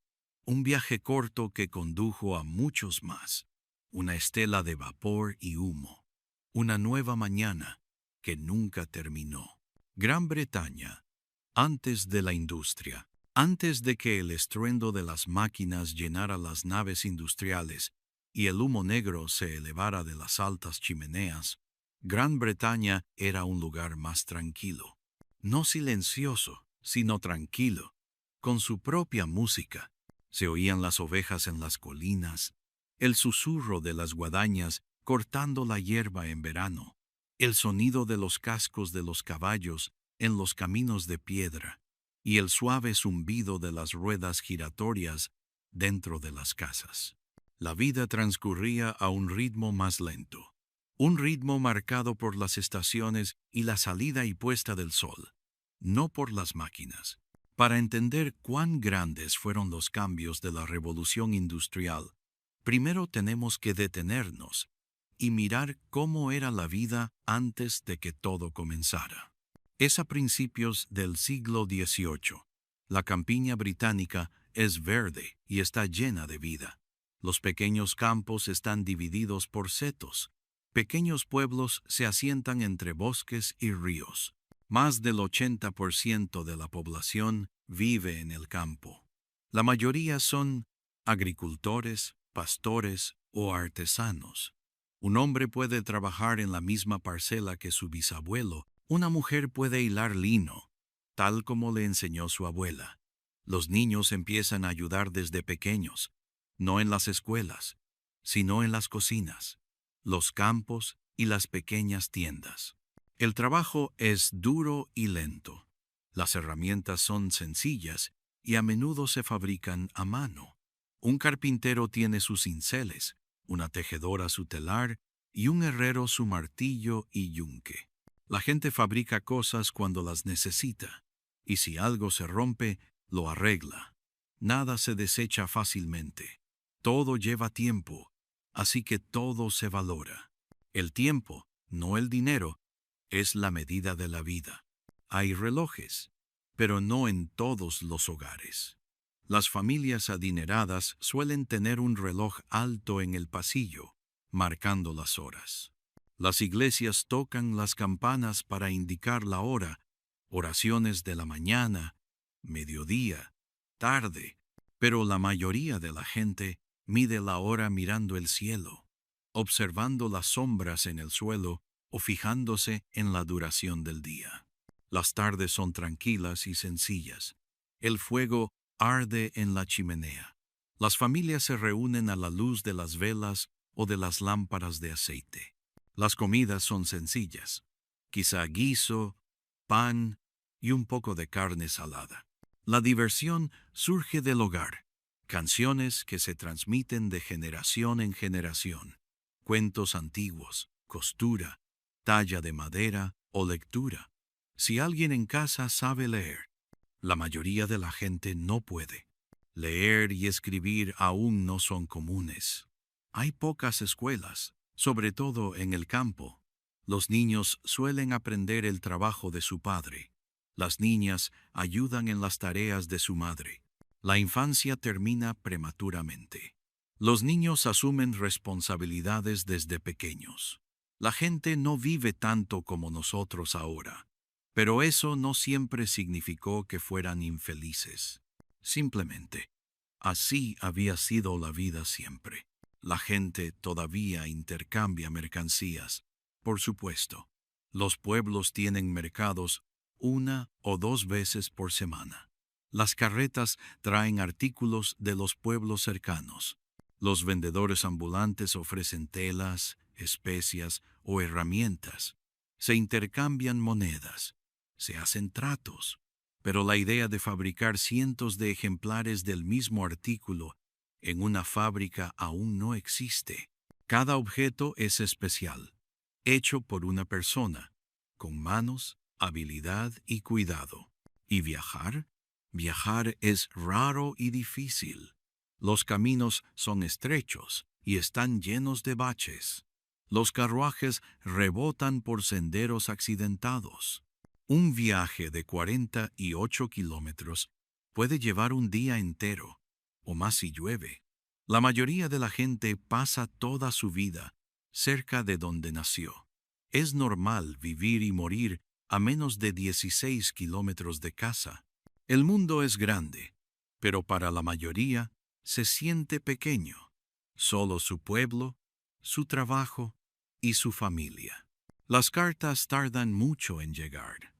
corto que condujo a muchos más, una estela de vapor y humo, una nueva mañana que nunca terminó. Gran Bretaña, antes de la industria, antes de que el estruendo de las máquinas llenara las naves industriales y el humo negro se elevara de las altas chimeneas, Gran Bretaña era un lugar más tranquilo, no silencioso, sino tranquilo, con su propia música. Se oían las ovejas en las colinas, el susurro de las guadañas cortando la hierba en verano, el sonido de los cascos de los caballos en los caminos de piedra y el suave zumbido de las ruedas giratorias dentro de las casas. La vida transcurría a un ritmo más lento, un ritmo marcado por las estaciones y la salida y puesta del sol, no por las máquinas. Para entender cuán grandes fueron los cambios de la revolución industrial, primero tenemos que detenernos y mirar cómo era la vida antes de que todo comenzara. Es a principios del siglo XVIII. La campiña británica es verde y está llena de vida. Los pequeños campos están divididos por setos. Pequeños pueblos se asientan entre bosques y ríos. Más del 80% de la población vive en el campo. La mayoría son agricultores, pastores o artesanos. Un hombre puede trabajar en la misma parcela que su bisabuelo. Una mujer puede hilar lino, tal como le enseñó su abuela. Los niños empiezan a ayudar desde pequeños, no en las escuelas, sino en las cocinas, los campos y las pequeñas tiendas. El trabajo es duro y lento. Las herramientas son sencillas y a menudo se fabrican a mano. Un carpintero tiene sus cinceles, una tejedora su telar y un herrero su martillo y yunque. La gente fabrica cosas cuando las necesita, y si algo se rompe, lo arregla. Nada se desecha fácilmente. Todo lleva tiempo, así que todo se valora. El tiempo, no el dinero, es la medida de la vida. Hay relojes, pero no en todos los hogares. Las familias adineradas suelen tener un reloj alto en el pasillo, marcando las horas. Las iglesias tocan las campanas para indicar la hora, oraciones de la mañana, mediodía, tarde, pero la mayoría de la gente mide la hora mirando el cielo, observando las sombras en el suelo o fijándose en la duración del día. Las tardes son tranquilas y sencillas. El fuego arde en la chimenea. Las familias se reúnen a la luz de las velas o de las lámparas de aceite. Las comidas son sencillas, quizá guiso, pan y un poco de carne salada. La diversión surge del hogar, canciones que se transmiten de generación en generación, cuentos antiguos, costura, talla de madera o lectura. Si alguien en casa sabe leer, la mayoría de la gente no puede. Leer y escribir aún no son comunes. Hay pocas escuelas, sobre todo en el campo. Los niños suelen aprender el trabajo de su padre. Las niñas ayudan en las tareas de su madre. La infancia termina prematuramente. Los niños asumen responsabilidades desde pequeños. La gente no vive tanto como nosotros ahora, pero eso no siempre significó que fueran infelices. Simplemente, así había sido la vida siempre. La gente todavía intercambia mercancías. Por supuesto, los pueblos tienen mercados 1 o 2 veces por semana. Las carretas traen artículos de los pueblos cercanos. Los vendedores ambulantes ofrecen telas, especias o herramientas. Se intercambian monedas. Se hacen tratos. Pero la idea de fabricar cientos de ejemplares del mismo artículo en una fábrica aún no existe. Cada objeto es especial, hecho por una persona, con manos, habilidad y cuidado. ¿Y viajar? Viajar es raro y difícil. Los caminos son estrechos y están llenos de baches. Los carruajes rebotan por senderos accidentados. Un viaje de 48 kilómetros puede llevar un día entero, o más si llueve. La mayoría de la gente pasa toda su vida cerca de donde nació. Es normal vivir y morir a menos de 16 kilómetros de casa. El mundo es grande, pero para la mayoría se siente pequeño. Solo su pueblo, su trabajo y su familia. Las cartas tardan mucho en llegar.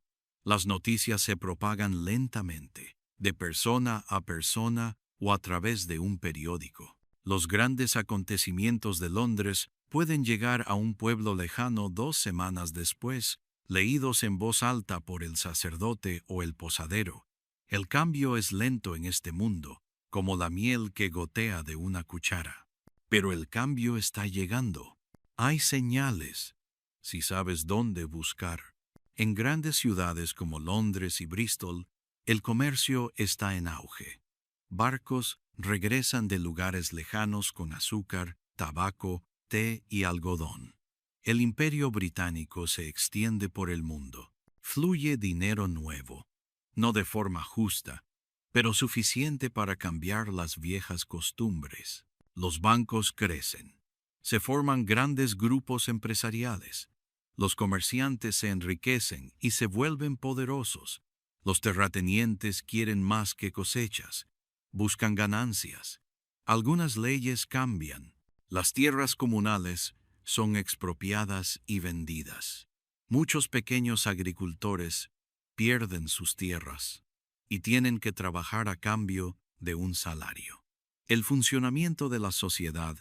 Las noticias se propagan lentamente, de persona a persona o a través de un periódico. Los grandes acontecimientos de Londres pueden llegar a un pueblo lejano 2 semanas después, leídos en voz alta por el sacerdote o el posadero. El cambio es lento en este mundo, como la miel que gotea de una cuchara. Pero el cambio está llegando. Hay señales, si sabes dónde buscar. En grandes ciudades como Londres y Bristol, el comercio está en auge. Barcos regresan de lugares lejanos con azúcar, tabaco, té y algodón. El imperio británico se extiende por el mundo. Fluye dinero nuevo, no de forma justa, pero suficiente para cambiar las viejas costumbres. Los bancos crecen. Se forman grandes grupos empresariales. Los comerciantes se enriquecen y se vuelven poderosos. Los terratenientes quieren más que cosechas. Buscan ganancias. Algunas leyes cambian. Las tierras comunales son expropiadas y vendidas. Muchos pequeños agricultores pierden sus tierras y tienen que trabajar a cambio de un salario. El funcionamiento de la sociedad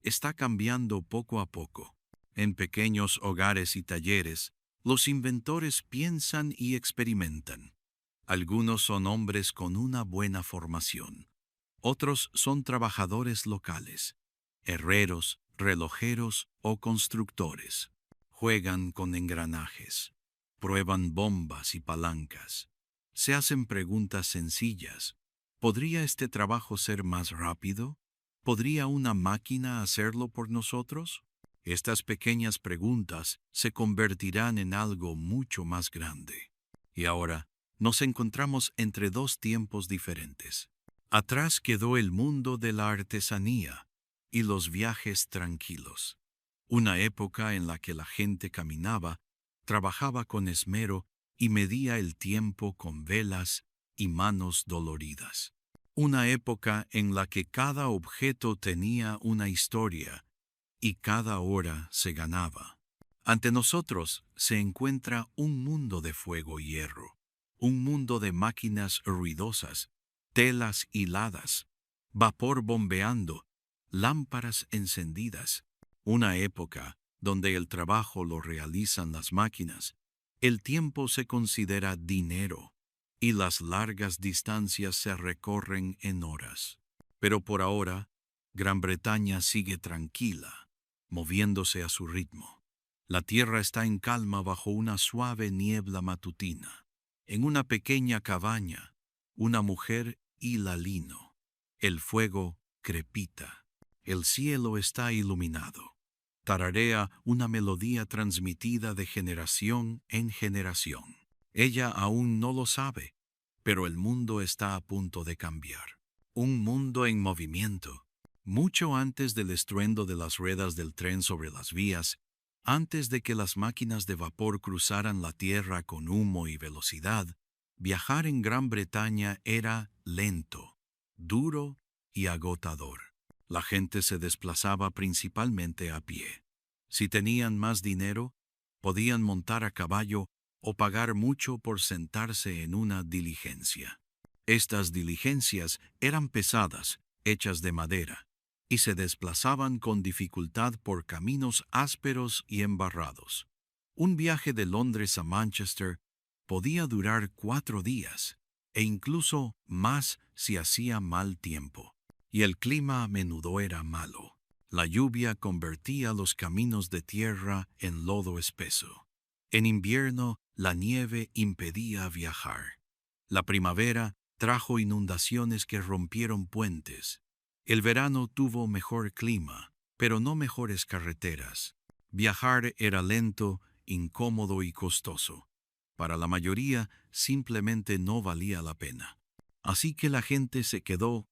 está cambiando poco a poco. En pequeños hogares y talleres, los inventores piensan y experimentan. Algunos son hombres con una buena formación. Otros son trabajadores locales, herreros, relojeros o constructores. Juegan con engranajes, prueban bombas y palancas. Se hacen preguntas sencillas. ¿Podría este trabajo ser más rápido? ¿Podría una máquina hacerlo por nosotros? Estas pequeñas preguntas se convertirán en algo mucho más grande. Y ahora, nos encontramos entre dos tiempos diferentes. Atrás quedó el mundo de la artesanía y los viajes tranquilos. Una época en la que la gente caminaba, trabajaba con esmero y medía el tiempo con velas y manos doloridas. Una época en la que cada objeto tenía una historia y cada hora se ganaba. Ante nosotros se encuentra un mundo de fuego y hierro, un mundo de máquinas ruidosas, telas hiladas, vapor bombeando, lámparas encendidas una época donde el trabajo lo realizan las máquinas, el tiempo se considera dinero y las largas distancias se recorren en horas. Pero por ahora, Gran Bretaña sigue tranquila, moviéndose a su ritmo. La tierra está en calma bajo una suave niebla matutina. En una pequeña cabaña, una mujer hila lino. El fuego crepita. El cielo está iluminado. Tararea una melodía transmitida de generación en generación. Ella aún no lo sabe, pero el mundo está a punto de cambiar. Un mundo en movimiento. Mucho antes del estruendo de las ruedas del tren sobre las vías, antes de que las máquinas de vapor cruzaran la tierra con humo y velocidad, viajar en Gran Bretaña era lento, duro y agotador. La gente se desplazaba principalmente a pie. Si tenían más dinero, podían montar a caballo o pagar mucho por sentarse en una diligencia. Estas diligencias eran pesadas, hechas de madera, y se desplazaban con dificultad por caminos ásperos y embarrados. Un viaje de Londres a Manchester podía durar 4 días, e incluso más si hacía mal tiempo. Y el clima a menudo era malo. La lluvia convertía los caminos de tierra en lodo espeso. En invierno, la nieve impedía viajar. La primavera trajo inundaciones que rompieron puentes. El verano tuvo mejor clima, pero no mejores carreteras. Viajar era lento, incómodo y costoso. Para la mayoría, simplemente no valía la pena. Así que la gente se quedó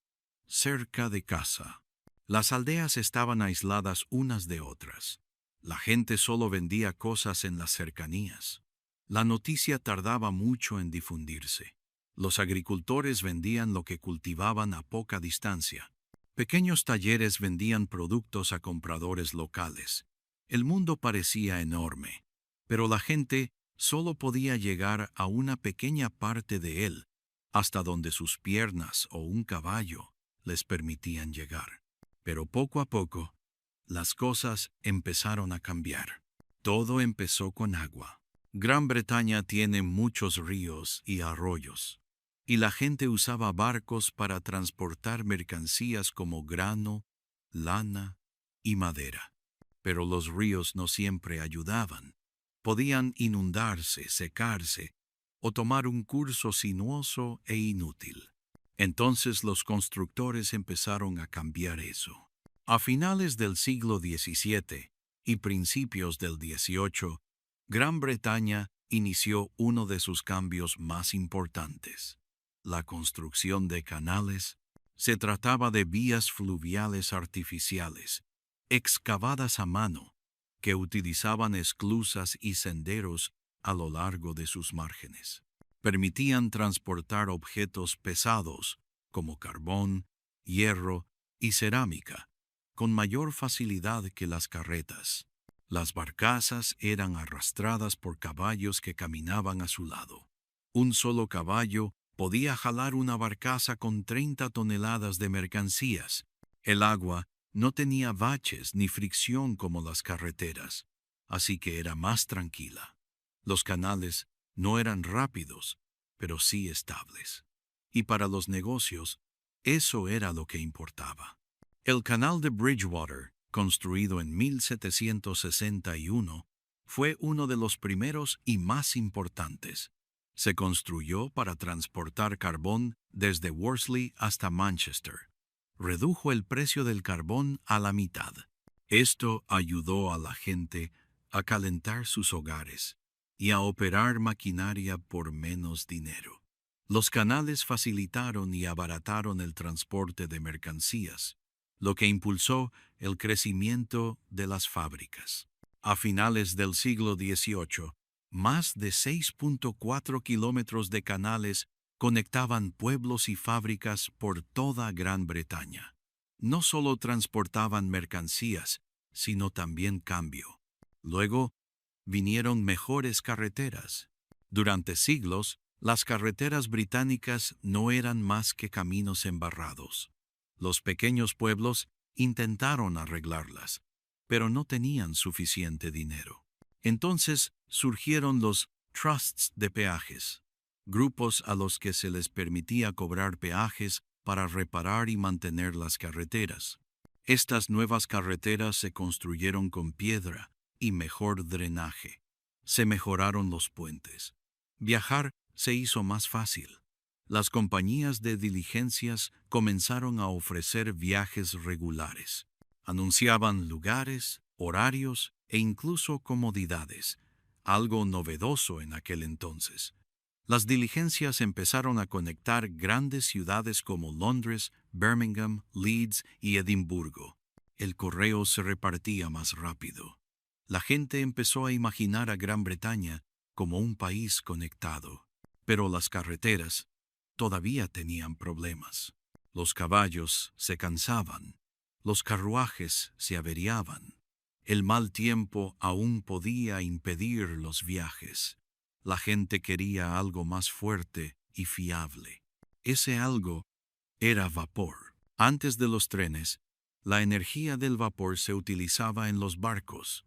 cerca de casa. Las aldeas estaban aisladas unas de otras. La gente solo vendía cosas en las cercanías. La noticia tardaba mucho en difundirse. Los agricultores vendían lo que cultivaban a poca distancia. Pequeños talleres vendían productos a compradores locales. El mundo parecía enorme, pero la gente solo podía llegar a una pequeña parte de él, hasta donde sus piernas o un caballo les permitían llegar. Pero poco a poco, las cosas empezaron a cambiar. Todo empezó con agua. Gran Bretaña tiene muchos ríos y arroyos, y la gente usaba barcos para transportar mercancías como grano, lana y madera. Pero los ríos no siempre ayudaban. Podían inundarse, secarse o tomar un curso sinuoso e inútil. Entonces los constructores empezaron a cambiar eso. A finales del siglo XVII y principios del XVIII, Gran Bretaña inició uno de sus cambios más importantes: la construcción de canales. Se trataba de vías fluviales artificiales, excavadas a mano, que utilizaban esclusas y senderos a lo largo de sus márgenes. Permitían transportar objetos pesados como carbón, hierro y cerámica con mayor facilidad que las carretas. Las barcazas eran arrastradas por caballos que caminaban a su lado. Un solo caballo podía jalar una barcaza con 30 toneladas de mercancías. El agua no tenía baches ni fricción como las carreteras, así que era más tranquila. Los canales no eran rápidos, pero sí estables. Y para los negocios, eso era lo que importaba. El canal de Bridgewater, construido en 1761, fue uno de los primeros y más importantes. Se construyó para transportar carbón desde Worsley hasta Manchester. Redujo el precio del carbón a la mitad. Esto ayudó a la gente a calentar sus hogares y a operar maquinaria por menos dinero. Los canales facilitaron y abarataron el transporte de mercancías, lo que impulsó el crecimiento de las fábricas. A finales del siglo XVIII, más de 6.4 kilómetros de canales conectaban pueblos y fábricas por toda Gran Bretaña. No solo transportaban mercancías, sino también cambio. Luego, vinieron mejores carreteras. Durante siglos, las carreteras británicas no eran más que caminos embarrados. Los pequeños pueblos intentaron arreglarlas, pero no tenían suficiente dinero. Entonces surgieron los trusts de peajes, grupos a los que se les permitía cobrar peajes para reparar y mantener las carreteras. Estas nuevas carreteras se construyeron con piedra y mejor drenaje. Se mejoraron los puentes. Viajar se hizo más fácil. Las compañías de diligencias comenzaron a ofrecer viajes regulares. Anunciaban lugares, horarios e incluso comodidades, algo novedoso en aquel entonces. Las diligencias empezaron a conectar grandes ciudades como Londres, Birmingham, Leeds y Edimburgo. El correo se repartía más rápido. La gente empezó a imaginar a Gran Bretaña como un país conectado. Pero las carreteras todavía tenían problemas. Los caballos se cansaban. Los carruajes se averiaban. El mal tiempo aún podía impedir los viajes. La gente quería algo más fuerte y fiable. Ese algo era vapor. Antes de los trenes, la energía del vapor se utilizaba en los barcos.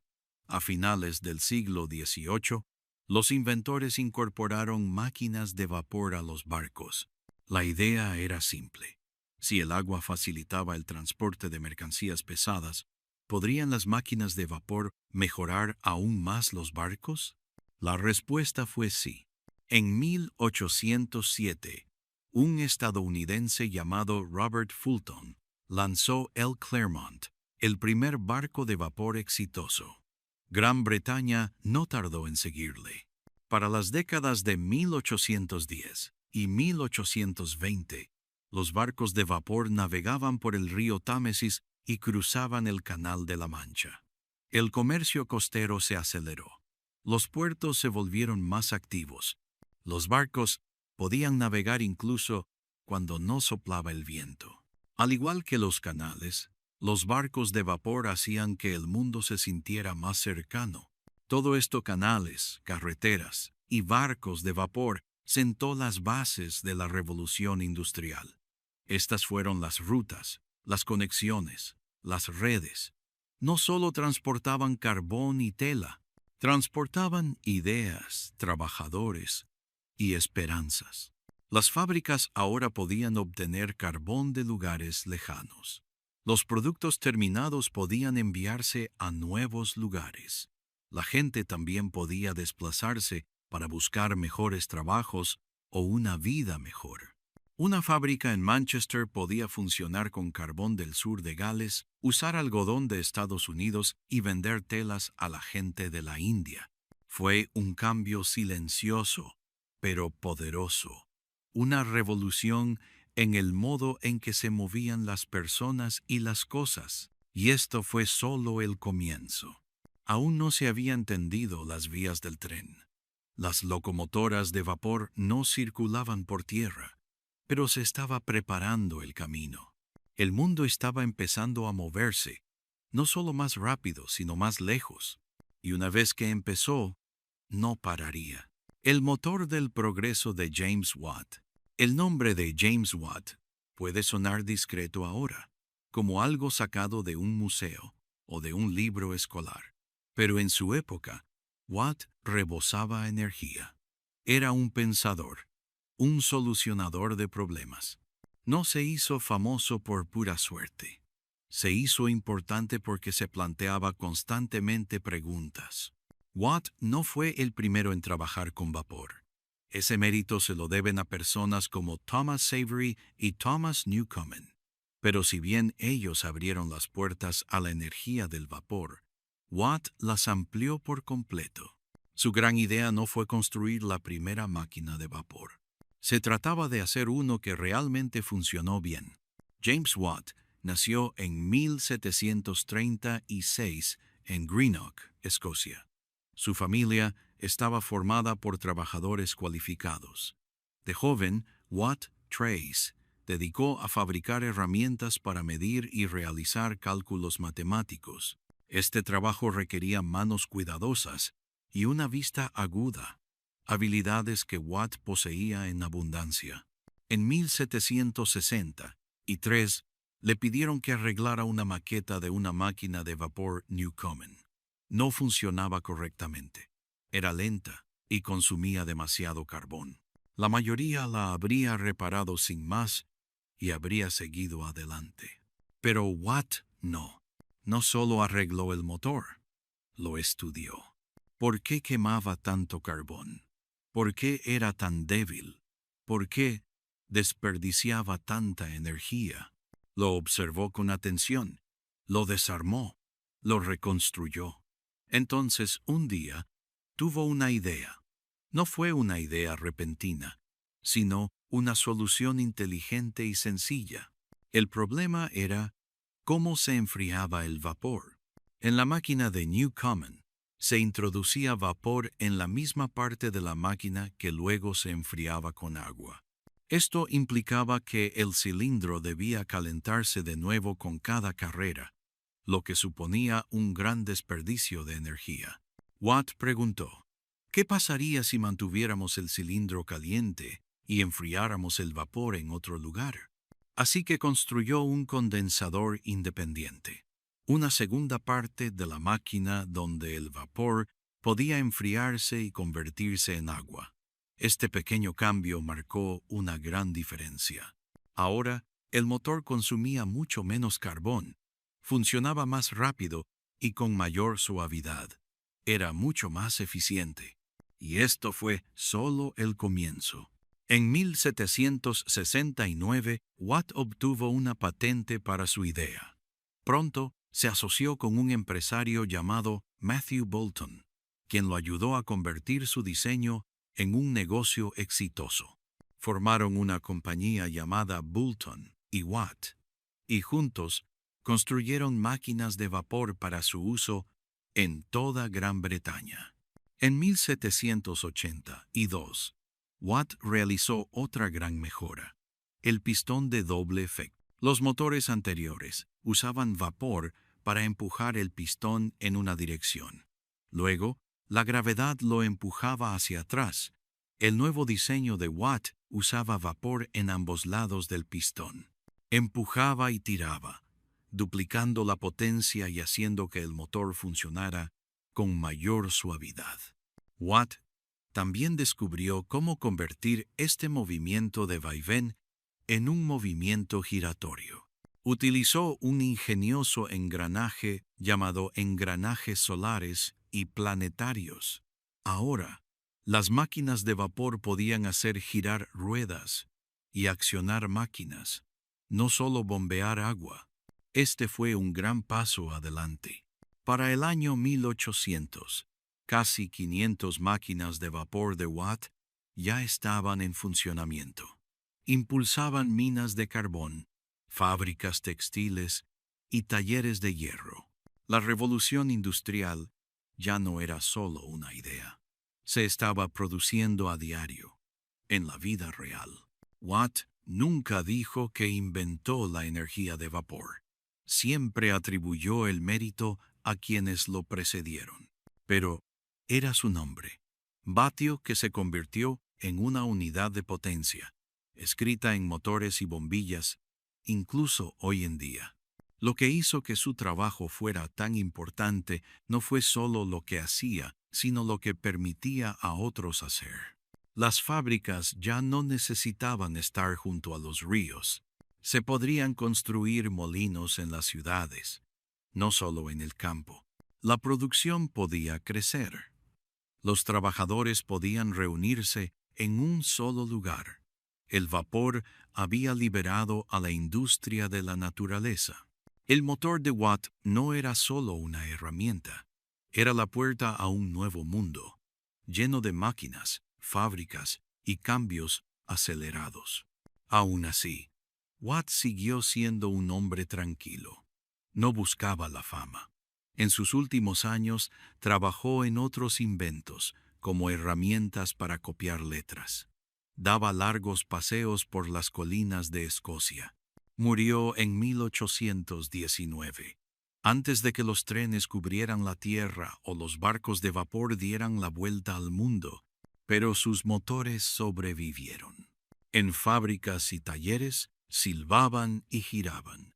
A finales del siglo XVIII, los inventores incorporaron máquinas de vapor a los barcos. La idea era simple. Si el agua facilitaba el transporte de mercancías pesadas, ¿podrían las máquinas de vapor mejorar aún más los barcos? La respuesta fue sí. En 1807, un estadounidense llamado Robert Fulton lanzó el Clermont, el primer barco de vapor exitoso. Gran Bretaña no tardó en seguirle. Para las décadas de 1810 y 1820, los barcos de vapor navegaban por el río Támesis y cruzaban el Canal de la Mancha. El comercio costero se aceleró. Los puertos se volvieron más activos. Los barcos podían navegar incluso cuando no soplaba el viento. Al igual que los canales, los barcos de vapor hacían que el mundo se sintiera más cercano. Todo esto, canales, carreteras y barcos de vapor, sentó las bases de la revolución industrial. Estas fueron las rutas, las conexiones, las redes. No solo transportaban carbón y tela, transportaban ideas, trabajadores y esperanzas. Las fábricas ahora podían obtener carbón de lugares lejanos. Los productos terminados podían enviarse a nuevos lugares. La gente también podía desplazarse para buscar mejores trabajos o una vida mejor. Una fábrica en Manchester podía funcionar con carbón del sur de Gales, usar algodón de Estados Unidos y vender telas a la gente de la India. Fue un cambio silencioso, pero poderoso. Una revolución en el modo en que se movían las personas y las cosas. Y esto fue solo el comienzo. Aún no se habían tendido las vías del tren. Las locomotoras de vapor no circulaban por tierra, pero se estaba preparando el camino. El mundo estaba empezando a moverse, no solo más rápido, sino más lejos. Y una vez que empezó, no pararía. El motor del progreso de James Watt. El nombre de James Watt puede sonar discreto ahora, como algo sacado de un museo o de un libro escolar. Pero en su época, Watt rebosaba energía. Era un pensador, un solucionador de problemas. No se hizo famoso por pura suerte. Se hizo importante porque se planteaba constantemente preguntas. Watt no fue el primero en trabajar con vapor. Ese mérito se lo deben a personas como Thomas Savery y Thomas Newcomen. Pero si bien ellos abrieron las puertas a la energía del vapor, Watt las amplió por completo. Su gran idea no fue construir la primera máquina de vapor. Se trataba de hacer uno que realmente funcionó bien. James Watt nació en 1736 en Greenock, Escocia. Su familia estaba formada por trabajadores cualificados. De joven, Watt Trace dedicó a fabricar herramientas para medir y realizar cálculos matemáticos. Este trabajo requería manos cuidadosas y una vista aguda, habilidades que Watt poseía en abundancia. En 1763, Le pidieron que arreglara una maqueta de una máquina de vapor Newcomen. No funcionaba correctamente. Era lenta y consumía demasiado carbón. La mayoría la habría reparado sin más y habría seguido adelante. Pero Watt no. No solo arregló el motor, lo estudió. ¿Por qué quemaba tanto carbón? ¿Por qué era tan débil? ¿Por qué desperdiciaba tanta energía? Lo observó con atención, lo desarmó, lo reconstruyó. Entonces, un día, tuvo una idea. No fue una idea repentina, sino una solución inteligente y sencilla. El problema era cómo se enfriaba el vapor. En la máquina de Newcomen se introducía vapor en la misma parte de la máquina que luego se enfriaba con agua. Esto implicaba que el cilindro debía calentarse de nuevo con cada carrera, lo que suponía un gran desperdicio de energía. Watt preguntó, ¿qué pasaría si mantuviéramos el cilindro caliente y enfriáramos el vapor en otro lugar? Así que construyó un condensador independiente, una segunda parte de la máquina donde el vapor podía enfriarse y convertirse en agua. Este pequeño cambio marcó una gran diferencia. Ahora, el motor consumía mucho menos carbón, funcionaba más rápido y con mayor suavidad. Era mucho más eficiente. Y esto fue solo el comienzo. En 1769, Watt obtuvo una patente para su idea. Pronto se asoció con un empresario llamado Matthew Boulton, quien lo ayudó a convertir su diseño en un negocio exitoso. Formaron una compañía llamada Boulton y Watt, y juntos construyeron máquinas de vapor para su uso en toda Gran Bretaña. En 1782, Watt realizó otra gran mejora: el pistón de doble efecto. Los motores anteriores usaban vapor para empujar el pistón en una dirección. Luego, la gravedad lo empujaba hacia atrás. El nuevo diseño de Watt usaba vapor en ambos lados del pistón. Empujaba y tiraba, duplicando la potencia y haciendo que el motor funcionara con mayor suavidad. Watt también descubrió cómo convertir este movimiento de vaivén en un movimiento giratorio. Utilizó un ingenioso engranaje llamado engranajes solares y planetarios. Ahora, las máquinas de vapor podían hacer girar ruedas y accionar máquinas, no solo bombear agua. Este fue un gran paso adelante. Para el año 1800, casi 500 máquinas de vapor de Watt ya estaban en funcionamiento. Impulsaban minas de carbón, fábricas textiles y talleres de hierro. La revolución industrial ya no era solo una idea. Se estaba produciendo a diario, en la vida real. Watt nunca dijo que inventó la energía de vapor. Siempre atribuyó el mérito a quienes lo precedieron. Pero era su nombre, vatio, que se convirtió en una unidad de potencia, escrita en motores y bombillas, incluso hoy en día. Lo que hizo que su trabajo fuera tan importante no fue solo lo que hacía, sino lo que permitía a otros hacer. Las fábricas ya no necesitaban estar junto a los ríos. Se podrían construir molinos en las ciudades, no solo en el campo. La producción podía crecer. Los trabajadores podían reunirse en un solo lugar. El vapor había liberado a la industria de la naturaleza. El motor de Watt no era solo una herramienta, era la puerta a un nuevo mundo, lleno de máquinas, fábricas y cambios acelerados. Aún así, Watt siguió siendo un hombre tranquilo. No buscaba la fama. En sus últimos años trabajó en otros inventos, como herramientas para copiar letras. Daba largos paseos por las colinas de Escocia. Murió en 1819, antes de que los trenes cubrieran la tierra o los barcos de vapor dieran la vuelta al mundo, pero sus motores sobrevivieron. En fábricas y talleres silbaban y giraban,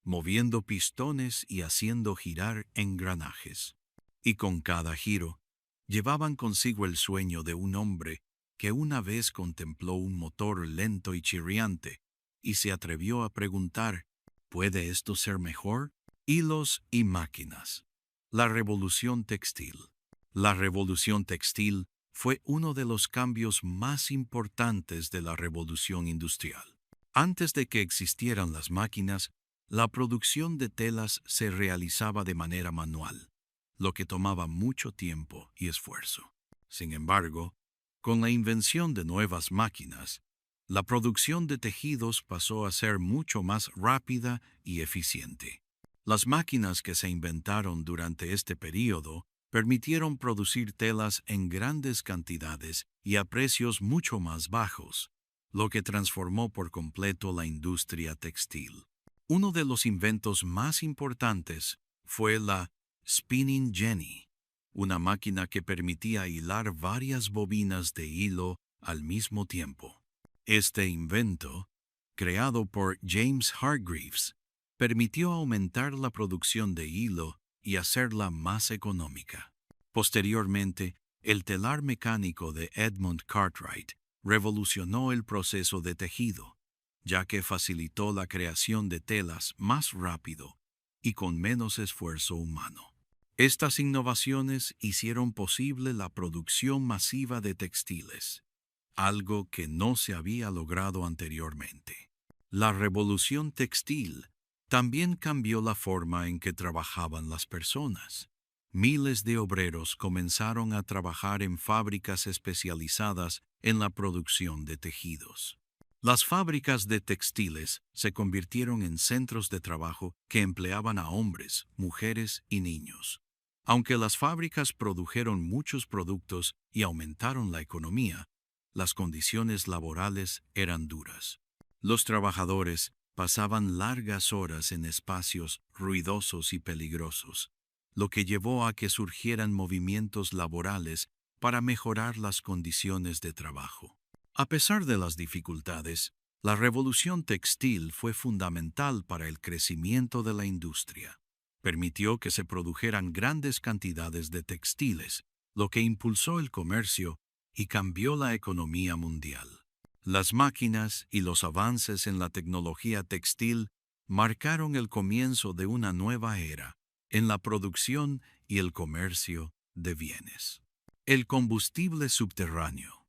moviendo pistones y haciendo girar engranajes. Y con cada giro, llevaban consigo el sueño de un hombre que una vez contempló un motor lento y chirriante y se atrevió a preguntar, ¿puede esto ser mejor? Hilos y máquinas. La revolución textil. La revolución textil fue uno de los cambios más importantes de la revolución industrial. Antes de que existieran las máquinas, la producción de telas se realizaba de manera manual, lo que tomaba mucho tiempo y esfuerzo. Sin embargo, con la invención de nuevas máquinas, la producción de tejidos pasó a ser mucho más rápida y eficiente. Las máquinas que se inventaron durante este período permitieron producir telas en grandes cantidades y a precios mucho más bajos, lo que transformó por completo la industria textil. Uno de los inventos más importantes fue la Spinning Jenny, una máquina que permitía hilar varias bobinas de hilo al mismo tiempo. Este invento, creado por James Hargreaves, permitió aumentar la producción de hilo y hacerla más económica. Posteriormente, el telar mecánico de Edmund Cartwright revolucionó el proceso de tejido, ya que facilitó la creación de telas más rápido y con menos esfuerzo humano. Estas innovaciones hicieron posible la producción masiva de textiles, algo que no se había logrado anteriormente. La revolución textil también cambió la forma en que trabajaban las personas. Miles de obreros comenzaron a trabajar en fábricas especializadas en la producción de tejidos. Las fábricas de textiles se convirtieron en centros de trabajo que empleaban a hombres, mujeres y niños. Aunque las fábricas produjeron muchos productos y aumentaron la economía, las condiciones laborales eran duras. Los trabajadores pasaban largas horas en espacios ruidosos y peligrosos, lo que llevó a que surgieran movimientos laborales para mejorar las condiciones de trabajo. A pesar de las dificultades, la revolución textil fue fundamental para el crecimiento de la industria. Permitió que se produjeran grandes cantidades de textiles, lo que impulsó el comercio y cambió la economía mundial. Las máquinas y los avances en la tecnología textil marcaron el comienzo de una nueva era en la producción y el comercio de bienes. El combustible subterráneo.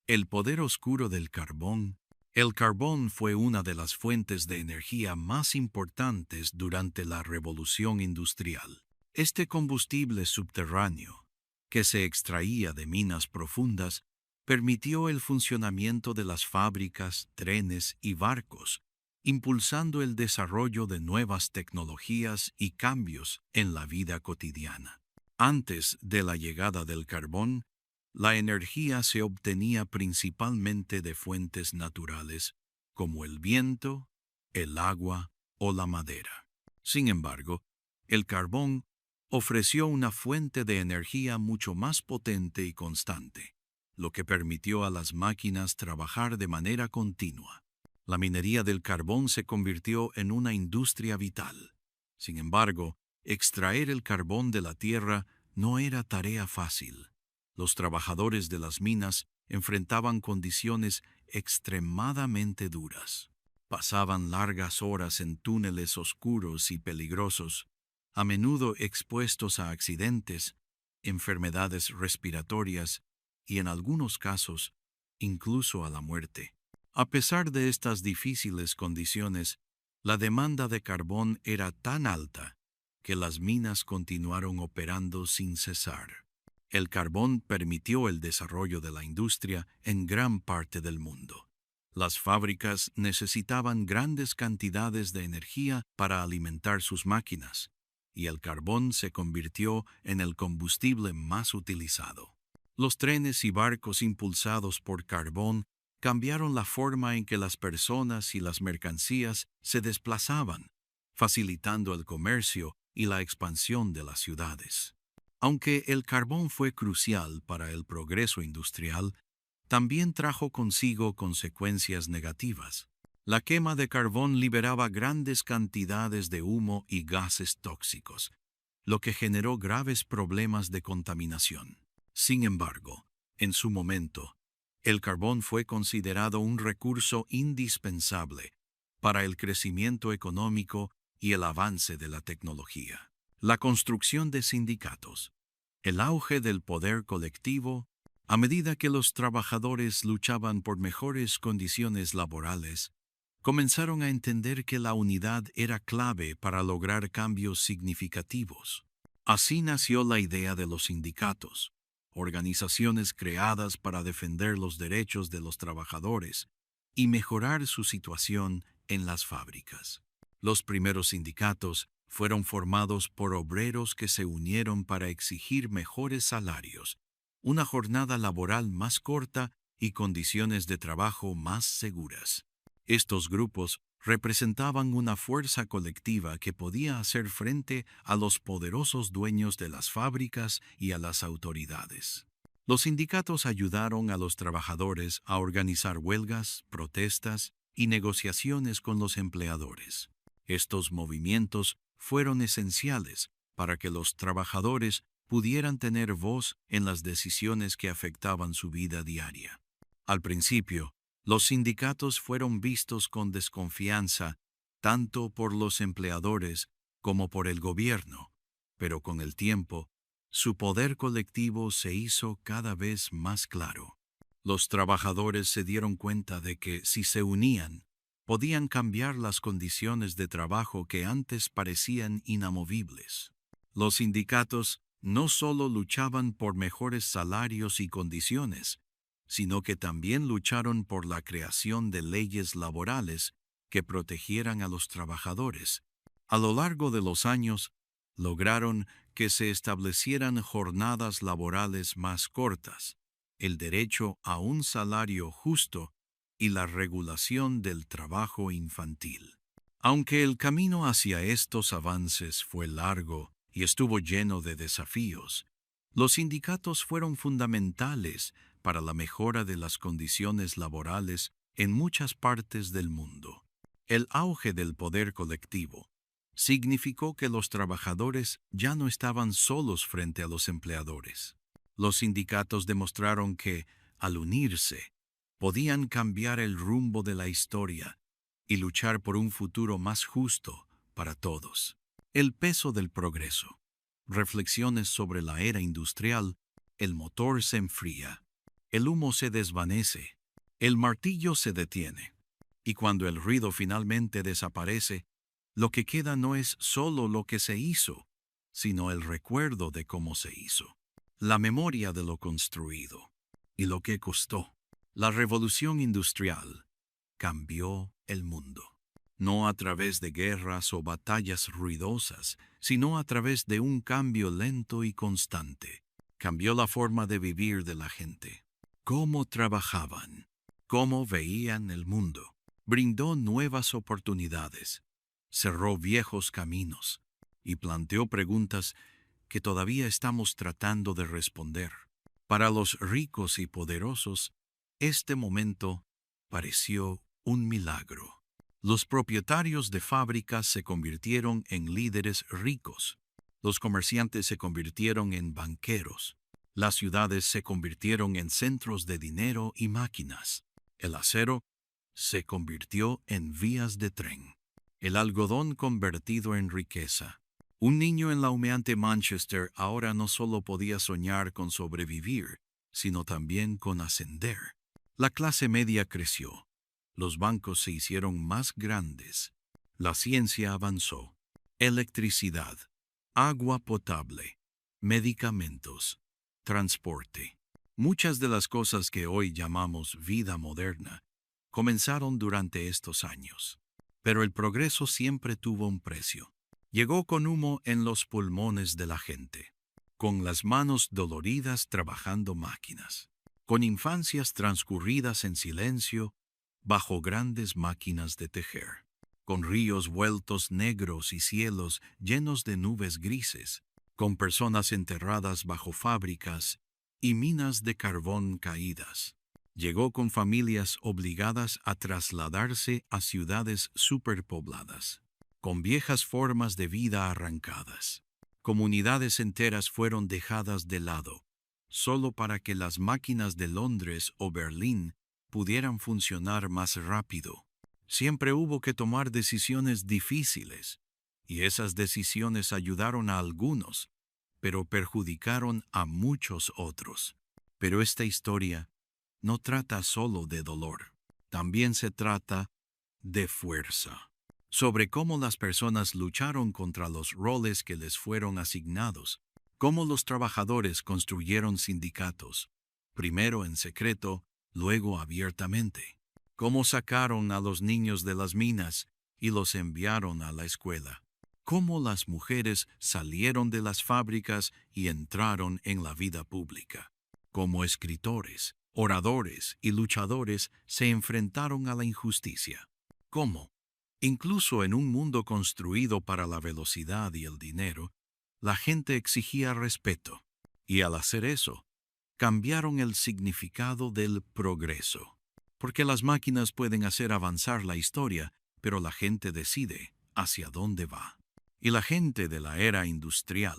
El poder oscuro del carbón. El carbón fue una de las fuentes de energía más importantes durante la revolución industrial. Este combustible subterráneo, que se extraía de minas profundas, permitió el funcionamiento de las fábricas, trenes y barcos, impulsando el desarrollo de nuevas tecnologías y cambios en la vida cotidiana. Antes de la llegada del carbón, la energía se obtenía principalmente de fuentes naturales, como el viento, el agua o la madera. Sin embargo, el carbón ofreció una fuente de energía mucho más potente y constante, lo que permitió a las máquinas trabajar de manera continua. La minería del carbón se convirtió en una industria vital. Sin embargo, extraer el carbón de la tierra no era tarea fácil. Los trabajadores de las minas enfrentaban condiciones extremadamente duras. Pasaban largas horas en túneles oscuros y peligrosos, a menudo expuestos a accidentes, enfermedades respiratorias y, en algunos casos, incluso a la muerte. A pesar de estas difíciles condiciones, la demanda de carbón era tan alta que las minas continuaron operando sin cesar. El carbón permitió el desarrollo de la industria en gran parte del mundo. Las fábricas necesitaban grandes cantidades de energía para alimentar sus máquinas, y el carbón se convirtió en el combustible más utilizado. Los trenes y barcos impulsados por carbón cambiaron la forma en que las personas y las mercancías se desplazaban, facilitando el comercio y la expansión de las ciudades. Aunque el carbón fue crucial para el progreso industrial, también trajo consigo consecuencias negativas. La quema de carbón liberaba grandes cantidades de humo y gases tóxicos, lo que generó graves problemas de contaminación. Sin embargo, en su momento, el carbón fue considerado un recurso indispensable para el crecimiento económico y el avance de la tecnología. La construcción de sindicatos, el auge del poder colectivo, a medida que los trabajadores luchaban por mejores condiciones laborales, comenzaron a entender que la unidad era clave para lograr cambios significativos. Así nació la idea de los sindicatos, organizaciones creadas para defender los derechos de los trabajadores y mejorar su situación en las fábricas. Los primeros sindicatos fueron formados por obreros que se unieron para exigir mejores salarios, una jornada laboral más corta y condiciones de trabajo más seguras. Estos grupos representaban una fuerza colectiva que podía hacer frente a los poderosos dueños de las fábricas y a las autoridades. Los sindicatos ayudaron a los trabajadores a organizar huelgas, protestas y negociaciones con los empleadores. Estos movimientos fueron esenciales para que los trabajadores pudieran tener voz en las decisiones que afectaban su vida diaria. Al principio, los sindicatos fueron vistos con desconfianza tanto por los empleadores como por el gobierno, pero con el tiempo, su poder colectivo se hizo cada vez más claro. Los trabajadores se dieron cuenta de que si se unían, podían cambiar las condiciones de trabajo que antes parecían inamovibles. Los sindicatos no solo luchaban por mejores salarios y condiciones, sino que también lucharon por la creación de leyes laborales que protegieran a los trabajadores. A lo largo de los años, lograron que se establecieran jornadas laborales más cortas, el derecho a un salario justo y la regulación del trabajo infantil. Aunque el camino hacia estos avances fue largo y estuvo lleno de desafíos, los sindicatos fueron fundamentales para la mejora de las condiciones laborales en muchas partes del mundo. El auge del poder colectivo significó que los trabajadores ya no estaban solos frente a los empleadores. Los sindicatos demostraron que, al unirse, podían cambiar el rumbo de la historia y luchar por un futuro más justo para todos. El peso del progreso. Reflexiones sobre la era industrial. El motor se enfría. El humo se desvanece. El martillo se detiene. Y cuando el ruido finalmente desaparece, lo que queda no es solo lo que se hizo, sino el recuerdo de cómo se hizo. La memoria de lo construido y lo que costó. La revolución industrial cambió el mundo. No a través de guerras o batallas ruidosas, sino a través de un cambio lento y constante. Cambió la forma de vivir de la gente. Cómo trabajaban, cómo veían el mundo. Brindó nuevas oportunidades, cerró viejos caminos y planteó preguntas que todavía estamos tratando de responder. Para los ricos y poderosos, este momento pareció un milagro. Los propietarios de fábricas se convirtieron en líderes ricos. Los comerciantes se convirtieron en banqueros. Las ciudades se convirtieron en centros de dinero y máquinas. El acero se convirtió en vías de tren. El algodón convertido en riqueza. Un niño en la humeante Manchester ahora no solo podía soñar con sobrevivir, sino también con ascender. La clase media creció. Los bancos se hicieron más grandes. La ciencia avanzó. Electricidad, agua potable, medicamentos, transporte. Muchas de las cosas que hoy llamamos vida moderna comenzaron durante estos años. Pero el progreso siempre tuvo un precio. Llegó con humo en los pulmones de la gente, con las manos doloridas trabajando máquinas, con infancias transcurridas en silencio bajo grandes máquinas de tejer, con ríos vueltos negros y cielos llenos de nubes grises, con personas enterradas bajo fábricas y minas de carbón caídas. Llegó con familias obligadas a trasladarse a ciudades superpobladas, con viejas formas de vida arrancadas. Comunidades enteras fueron dejadas de lado, solo para que las máquinas de Londres o Berlín pudieran funcionar más rápido. Siempre hubo que tomar decisiones difíciles, y esas decisiones ayudaron a algunos, pero perjudicaron a muchos otros. Pero esta historia no trata solo de dolor, también se trata de fuerza, sobre cómo las personas lucharon contra los roles que les fueron asignados, cómo los trabajadores construyeron sindicatos, primero en secreto, luego abiertamente, cómo sacaron a los niños de las minas y los enviaron a la escuela, cómo las mujeres salieron de las fábricas y entraron en la vida pública, cómo escritores, oradores y luchadores se enfrentaron a la injusticia, cómo, incluso en un mundo construido para la velocidad y el dinero, la gente exigía respeto, y al hacer eso, cambiaron el significado del progreso. Porque las máquinas pueden hacer avanzar la historia, pero la gente decide hacia dónde va. Y la gente de la era industrial,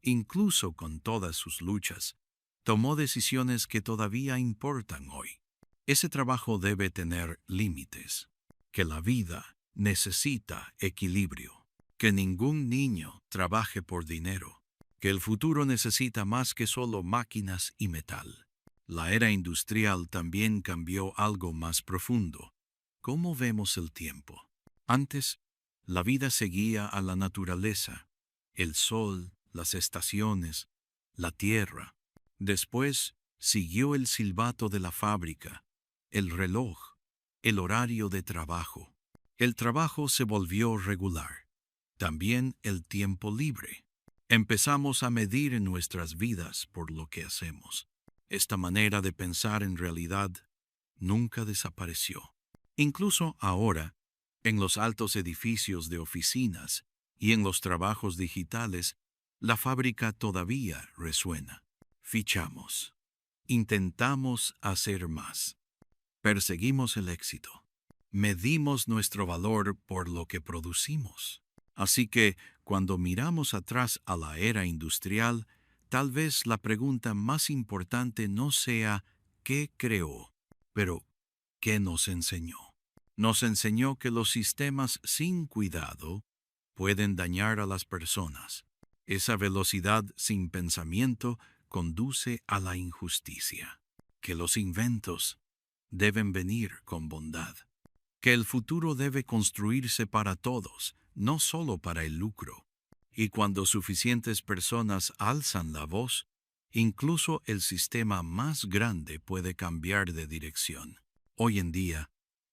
incluso con todas sus luchas, tomó decisiones que todavía importan hoy. Ese trabajo debe tener límites, que la vida necesita equilibrio, que ningún niño trabaje por dinero, que el futuro necesita más que solo máquinas y metal. La era industrial también cambió algo más profundo. ¿Cómo vemos el tiempo? Antes, la vida seguía a la naturaleza, el sol, las estaciones, la tierra. Después, siguió el silbato de la fábrica, el reloj, el horario de trabajo. El trabajo se volvió regular. También el tiempo libre. Empezamos a medir nuestras vidas por lo que hacemos. Esta manera de pensar en realidad nunca desapareció. Incluso ahora, en los altos edificios de oficinas y en los trabajos digitales, la fábrica todavía resuena. Fichamos. Intentamos hacer más. Perseguimos el éxito. Medimos nuestro valor por lo que producimos. Así que, cuando miramos atrás a la era industrial, tal vez la pregunta más importante no sea ¿qué creó?, pero ¿qué nos enseñó? Nos enseñó que los sistemas sin cuidado pueden dañar a las personas. Esa velocidad sin pensamiento conduce a la injusticia. Que los inventos deben venir con bondad. Que el futuro debe construirse para todos, no solo para el lucro. Y cuando suficientes personas alzan la voz, incluso el sistema más grande puede cambiar de dirección. Hoy en día,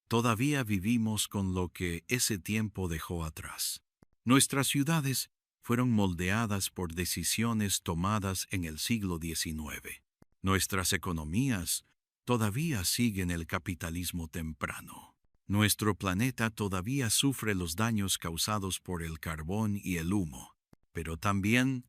todavía vivimos con lo que ese tiempo dejó atrás. Nuestras ciudades fueron moldeadas por decisiones tomadas en el siglo XIX. Nuestras economías todavía siguen el capitalismo temprano. Nuestro planeta todavía sufre los daños causados por el carbón y el humo, pero también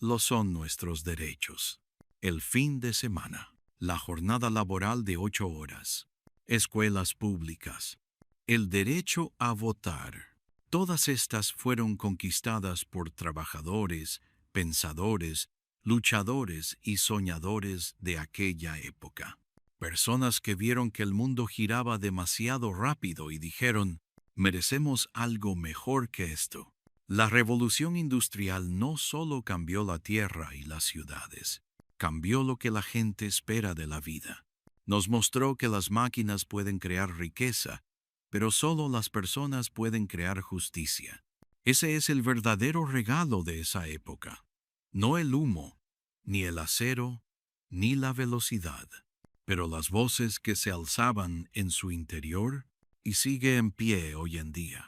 lo son nuestros derechos. El fin de semana, la jornada laboral de 8 horas, escuelas públicas, el derecho a votar. Todas estas fueron conquistadas por trabajadores, pensadores, luchadores y soñadores de aquella época. Personas que vieron que el mundo giraba demasiado rápido y dijeron, merecemos algo mejor que esto. La revolución industrial no solo cambió la tierra y las ciudades, cambió lo que la gente espera de la vida. Nos mostró que las máquinas pueden crear riqueza, pero solo las personas pueden crear justicia. Ese es el verdadero regalo de esa época. No el humo, ni el acero, ni la velocidad, pero las voces que se alzaban en su interior y sigue en pie hoy en día.